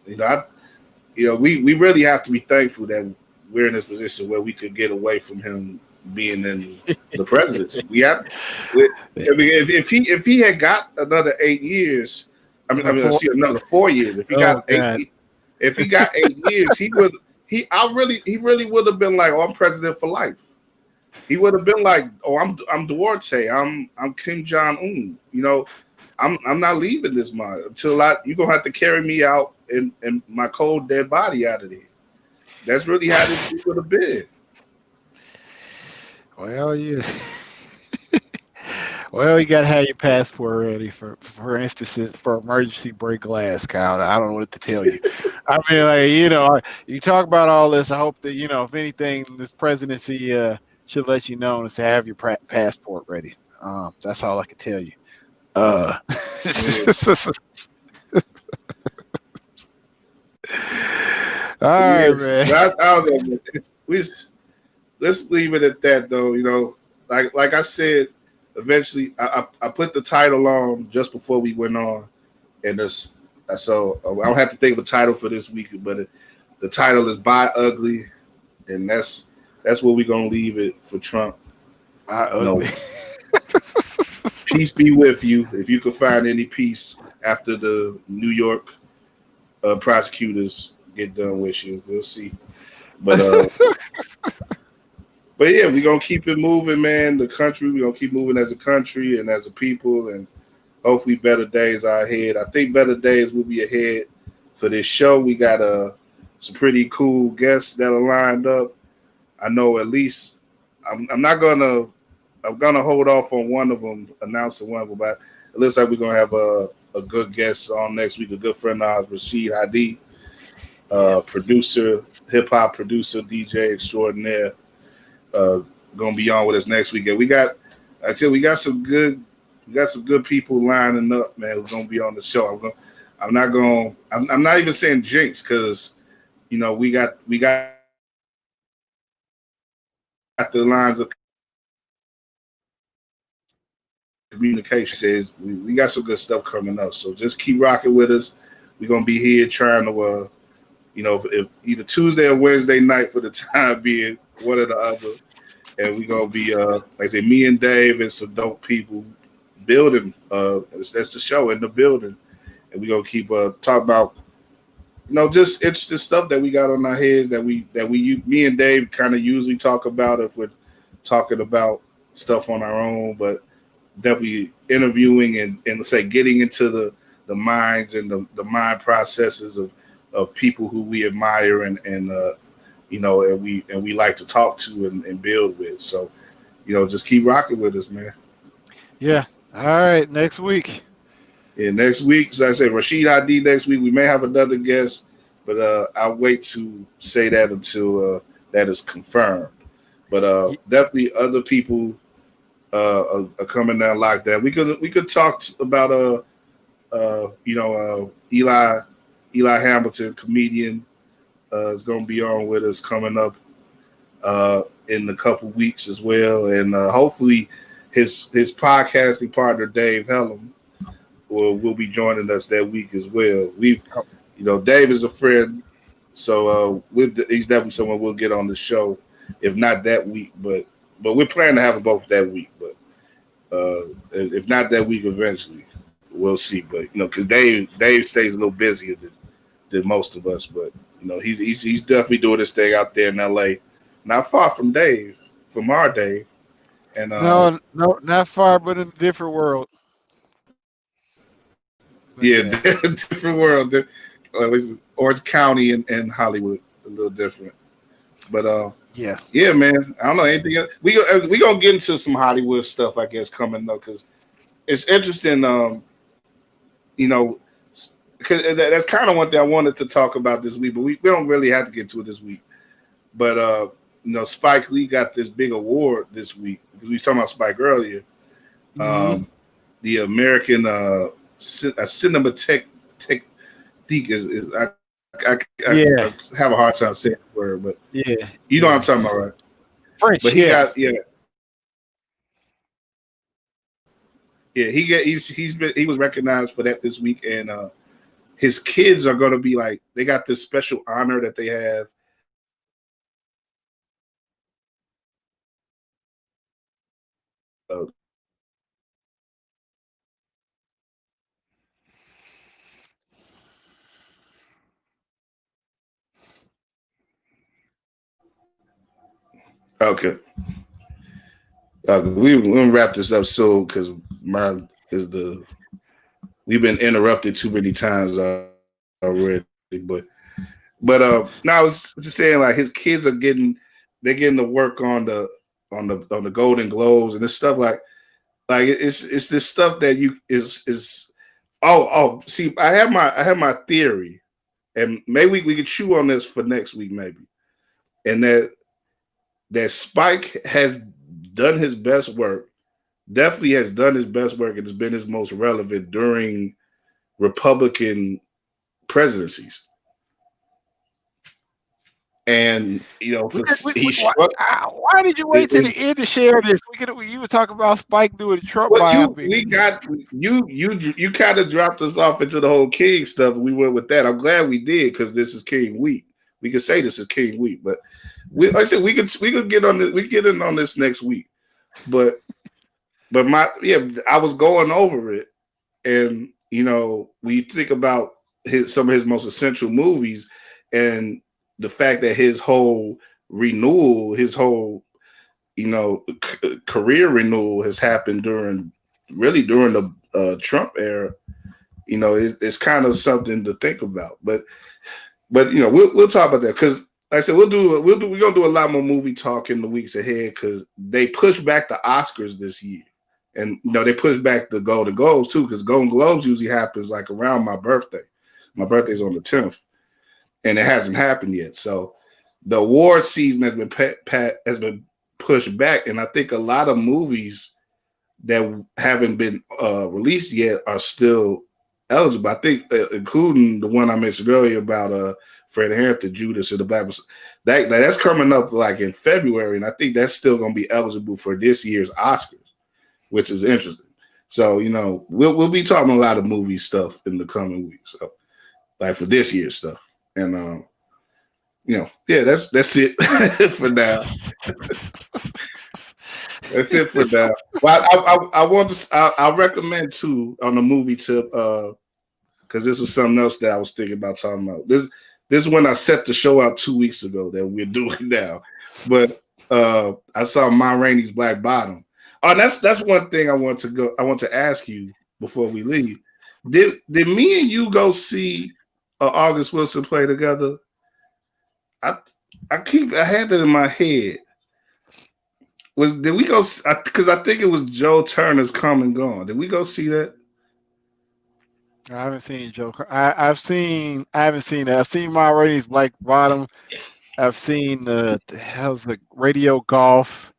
we really have to be thankful that we're in this position where we could get away from him being in the presidency. I mean, if he had got another 8 years, before. see, another 4 years. Oh God. If he got 8 years, he really would have been like, oh, I'm president for life. He would have been like, oh, I'm Duarte, I'm Kim Jong Un. I'm not leaving this mine until you're gonna have to carry me out and my cold dead body out of there. That's really how this would have been. Well, you. Well, you gotta have your passport ready for instances for emergency break glass, Kyle. I don't know what to tell you. I mean, like you talk about all this. I hope that if anything, this presidency should let you know is to have your passport ready. That's all I can tell you. Uh, Yeah. all right, Yeah, man. I don't know. Man. Let's leave it at that, though. Like I said, eventually I put the title on just before we went on, and so I don't have to think of a title for this week, but the title is "Buy Ugly," and that's where we're gonna leave it for Trump. I You know, ugly. peace be with you. If you could find any peace after the New York prosecutors get done with you, we'll see. But But yeah, we're gonna keep it moving, man. The country, we're gonna keep moving as a country and as a people, and hopefully better days are ahead. I think better days will be ahead for this show. We got some pretty cool guests that are lined up. I know at least I'm not gonna I'm gonna hold off on one of them, announcing one of them, but it looks like we're gonna have a good guest on next week, a good friend of ours, Rashid Hadi, Yeah. producer, hip hop producer, DJ extraordinaire. uh, gonna be on with us next week. And we got some good people lining up, man. Who's gonna be on the show. I'm not even saying jinx because we got the lines of communication. Says we got some good stuff coming up. So just keep rocking with us. We're gonna be here trying to if either Tuesday or Wednesday night for the time being, one or the other. And we're gonna be like I say, me and Dave and some dope people building. That's the show in the building, and we're gonna keep talk about just interesting stuff that we got on our heads that me and Dave kind of usually talk about if we're talking about stuff on our own, but definitely interviewing and let's say getting into the minds and the mind processes of people who we admire and and we like to talk to and build with. So, just keep rocking with us, man. Yeah. All right. Next week. Yeah, next week, as I said, Rashid ID next week. We may have another guest, but I'll wait to say that until that is confirmed. But definitely other people are coming down like that. We could talk about Eli Hamilton, comedian, is going to be on with us coming up in a couple weeks as well, and hopefully his podcasting partner Dave Hellum will be joining us that week as well. Dave is a friend, so he's definitely someone we'll get on the show, if not that week, but we're planning to have them both that week. But if not that week, eventually we'll see. But because Dave stays a little busier than most of us, but he's definitely doing this thing out there in LA, not far from Dave, from our Dave. And No, not far, but in a different world. But yeah, yeah. different world. It's Orange County and Hollywood, a little different. But Yeah. yeah, man. I don't know anything else. We gonna get into some Hollywood stuff, I guess, coming up because it's interesting. Because that's kind of one thing I wanted to talk about this week, but we don't really have to get to it this week. But Spike Lee got this big award this week because we was talking about Spike earlier. The American Cinematheque is I have a hard time saying the word, but yeah, you know what I'm talking about, right? French. But he was recognized for that this week, and his kids are going to be like, they got this special honor that they have. Okay. We're gonna wrap this up soon because we've been interrupted too many times already. But now I was just saying, like, his kids they're getting to work on the Golden Globes and this stuff like it's this stuff that is see, I have my theory, and maybe we could chew on this for next week maybe, and that Spike has done his best work, definitely has done his best work, and has been his most relevant during Republican presidencies. And why did you wait till the end to share this? You were talking about Spike doing Trump biopic. You kind of dropped us off into the whole King stuff. We went with that. I'm glad we did because this is King Week. We could say this is King Week, but like I said, we could get on this. We get in on this next week. But I was going over it, and we think about some of his most essential movies, and the fact that his whole renewal, career renewal has happened during the Trump era. It's kind of something to think about. But we'll talk about that because, like I said, we're gonna do a lot more movie talk in the weeks ahead because they pushed back the Oscars this year, and they pushed back the Golden Globes too because Golden Globes usually happens like around my birthday. My birthday's on the 10th. And it hasn't happened yet. So the award season has been pushed back, and I think a lot of movies that haven't been released yet are still eligible. I think, including the one I mentioned earlier about Fred Hampton, Judas, and the Bible. That's coming up like in February, and I think that's still going to be eligible for this year's Oscars, which is interesting. So we'll be talking a lot of movie stuff in the coming weeks. So, like for this year's stuff. And that's it for now. That's it for now. Well, I'll recommend too on the movie tip because this was something else that I was thinking about talking about. This is when I set the show out 2 weeks ago that we're doing now. But I saw Ma Rainey's Black Bottom, Oh, that's one thing I want to go. I want to ask you before we leave. Did me and you go see August Wilson play together? I I had that in my head. Did we go? Because I think it was Joe Turner's Come and Gone. Did we go see that? I haven't seen Joker. I haven't seen that. I've seen my ratings Black Bottom. I've seen the hell's the Radio Golf.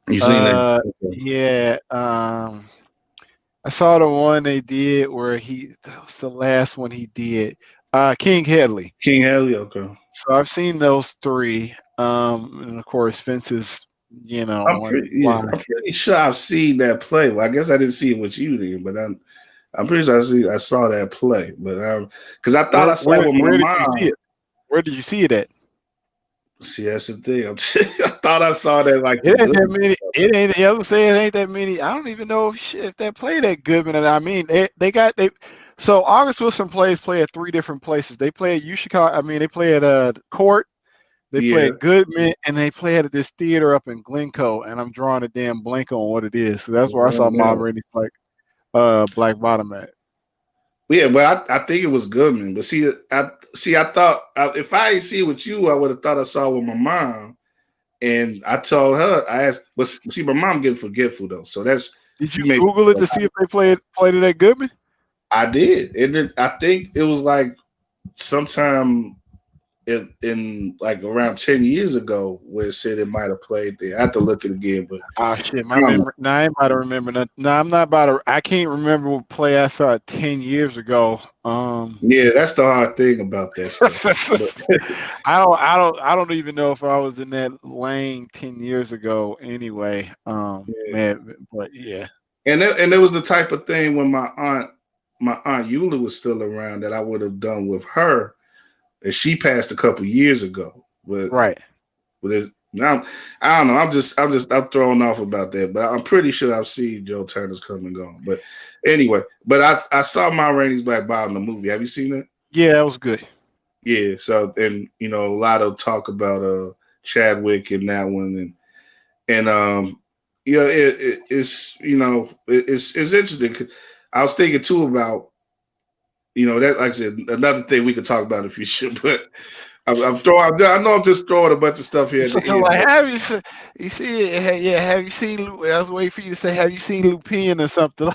You seen that? Okay. Yeah. I saw the one they did where that was the last one he did. King Headley. King Haley. Okay. So I've seen those three. And of course Fences, one I'm pretty sure I've seen that play. Well, I guess I didn't see it with you then, but I'm pretty sure I saw that play. But because I thought I saw it with my mom. Where did you see it at? See, that's the thing. I thought I saw that like it ain't that many. It ain't the other say it ain't that many. I don't even know if they play that Goodman. And I mean, they. So August Wilson play at three different places. They play at UChicago. I mean, they play at Court. They play at Goodman, and they play at this theater up in Glencoe. And I'm drawing a damn blank on what it is. So that's where I saw my ratings like Black Bottom at. Yeah, but I think it was Goodman. But I thought if I didn't see it with you, I would have thought I saw it with my mom. And I told her, I asked, but see, my mom getting forgetful though. So that's did you Google it to see if they played it at Goodman? I did, and then I think it was like sometime in like around 10 years ago where it said it might have played there. I have to look it again, but shit, my memory. Now I ain't about to remember that. No, I'm not about to. I can't remember what play I saw 10 years ago. Yeah, that's the hard thing about that stuff. I don't even know if I was in that lane 10 years ago. Anyway, man, but yeah. And there was the type of thing when my aunt Eula was still around that I would have done with her. And she passed a couple years ago, but right. Now I don't know. I'm thrown off about that, but I'm pretty sure I've seen Joe Turner's Come and Gone. But anyway, I saw Ma Rainey's Black Bottom, the movie. Have you seen it? Yeah, that was good. Yeah. So and a lot of talk about Chadwick in that one, and it's it's interesting. I was thinking too about. That, like I said, another thing we could talk about in the future, but I'm throwing. I know I'm just throwing a bunch of stuff here. So like, have you see it? Yeah, have you seen? I was waiting for you to say, have you seen Lupin or something?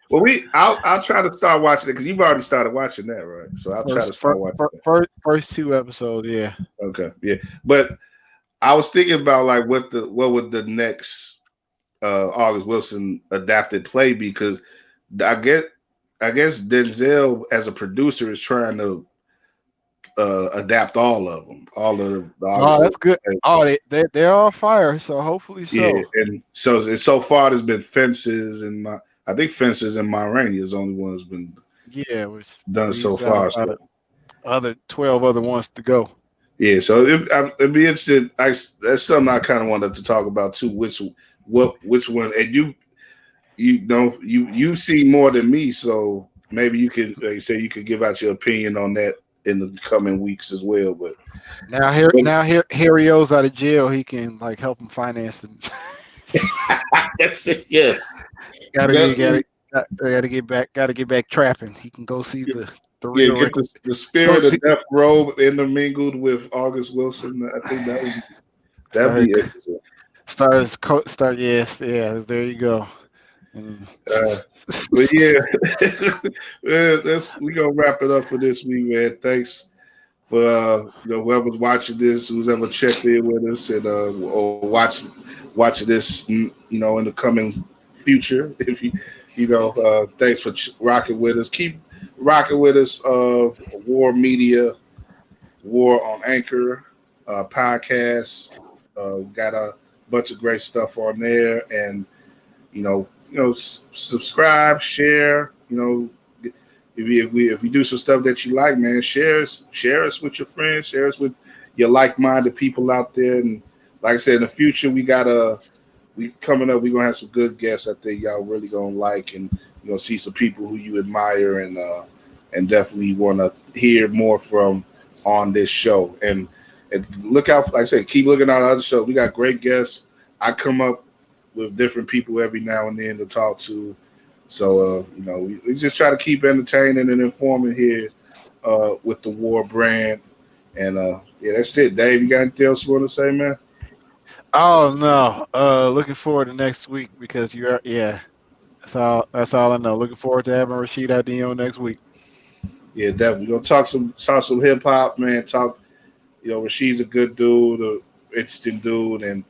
Well, I'll try to start watching it because you've already started watching that, right? So I'll try to start watching first two episodes. Yeah. Okay. Yeah, but I was thinking about like what would the next August Wilson adapted play be, because I guess Denzel as a producer is trying to adapt all of them, all of the. Oh, that's good. Oh, they're all fire. So hopefully so. Yeah, and so far there's been Fences and I think Fences and Ma Rainey is the only one who's been done so far. So. Other 12 other ones to go. Yeah, so it'd be interesting. That's something I kind of wanted to talk about too. Which one? And you see more than me, so maybe you can, like you say, you could give out your opinion on that in the coming weeks as well. But Harry O's out of jail, he can like help him finance them. That's it. Yes, gotta get back trapping. He can go see the real. Get the spirit of Death Row intermingled with August Wilson. I think that'd be interesting. Start. Yes. There you go. But yeah, we gonna wrap it up for this week, man. Thanks for whoever's watching this, who's ever checked in with us, and or watch this, in the coming future. If thanks for rocking with us. Keep rocking with us. War Media, War on Anchor, podcast. Got a bunch of great stuff on there, and subscribe, share. If we do some stuff that you like, man, share us with your friends, share us with your like-minded people out there. And like I said, in the future, we coming up. We're gonna have some good guests. I think y'all really gonna like, and see some people who you admire, and definitely want to hear more from on this show. And look out, like I said, keep looking at other shows. We got great guests. I come up with different people every now and then to talk to. So we just try to keep entertaining and informing here with the War brand. And yeah, that's it. Dave, you got anything else you want to say, man? Oh no. Looking forward to next week because you're yeah. That's all I know. Looking forward to having Rashid ID on next week. Yeah, definitely. Gonna talk some hip hop, man. Talk, Rashid's a good dude, a interesting dude, and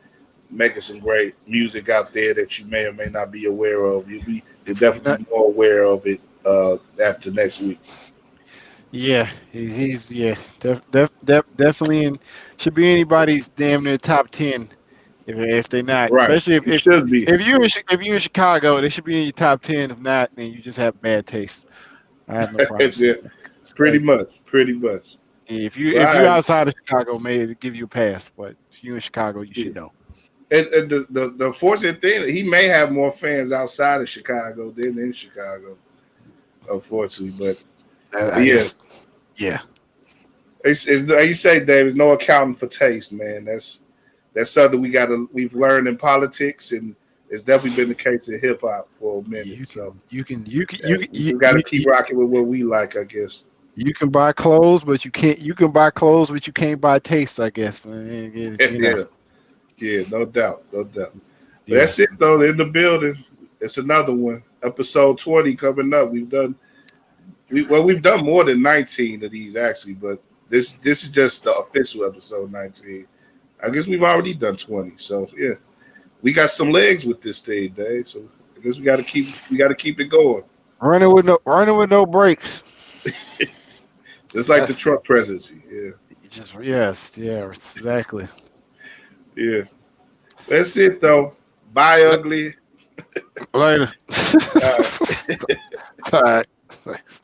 making some great music out there that you may or may not be aware of. You'll If you're definitely not, be more aware of it after next week. yeah, he's yeah, definitely in should be anybody's damn near top 10 if they're not, Right. especially if It if should be. if you in Chicago, they should be in your top 10. If not, then you just have bad taste. I have no problem Yeah, saying that. It's pretty like much. Pretty much. if you Right. outside of Chicago, maybe give you a pass, but if you in Chicago, you Yeah. should know. And the fortunate thing, he may have more fans outside of Chicago than in Chicago, unfortunately. But I yeah, guess yeah. it's you say, Dave. There's no accounting for taste, man. That's something we've learned in politics, and it's definitely been the case in hip hop for a minute. You So can you can we just got to keep rocking with what we like, I guess. you can buy clothes, but you can't. You can buy clothes, but you can't buy taste. I guess, man. You know. Yeah, yeah, no doubt, no doubt. But Yeah. that's it though. In the building, it's another one. Episode 20 coming up. We've done more than 19 of these actually, but this is just the official episode 19. I guess we've already done 20. So yeah, we got some legs with this thing, Dave. So I guess we gotta keep it going. Running with no brakes. Just like the That's Trump presidency. Yeah, just yes, yeah, exactly. yeah. That's it though. Bye, ugly. Later. All right. All right. Thanks.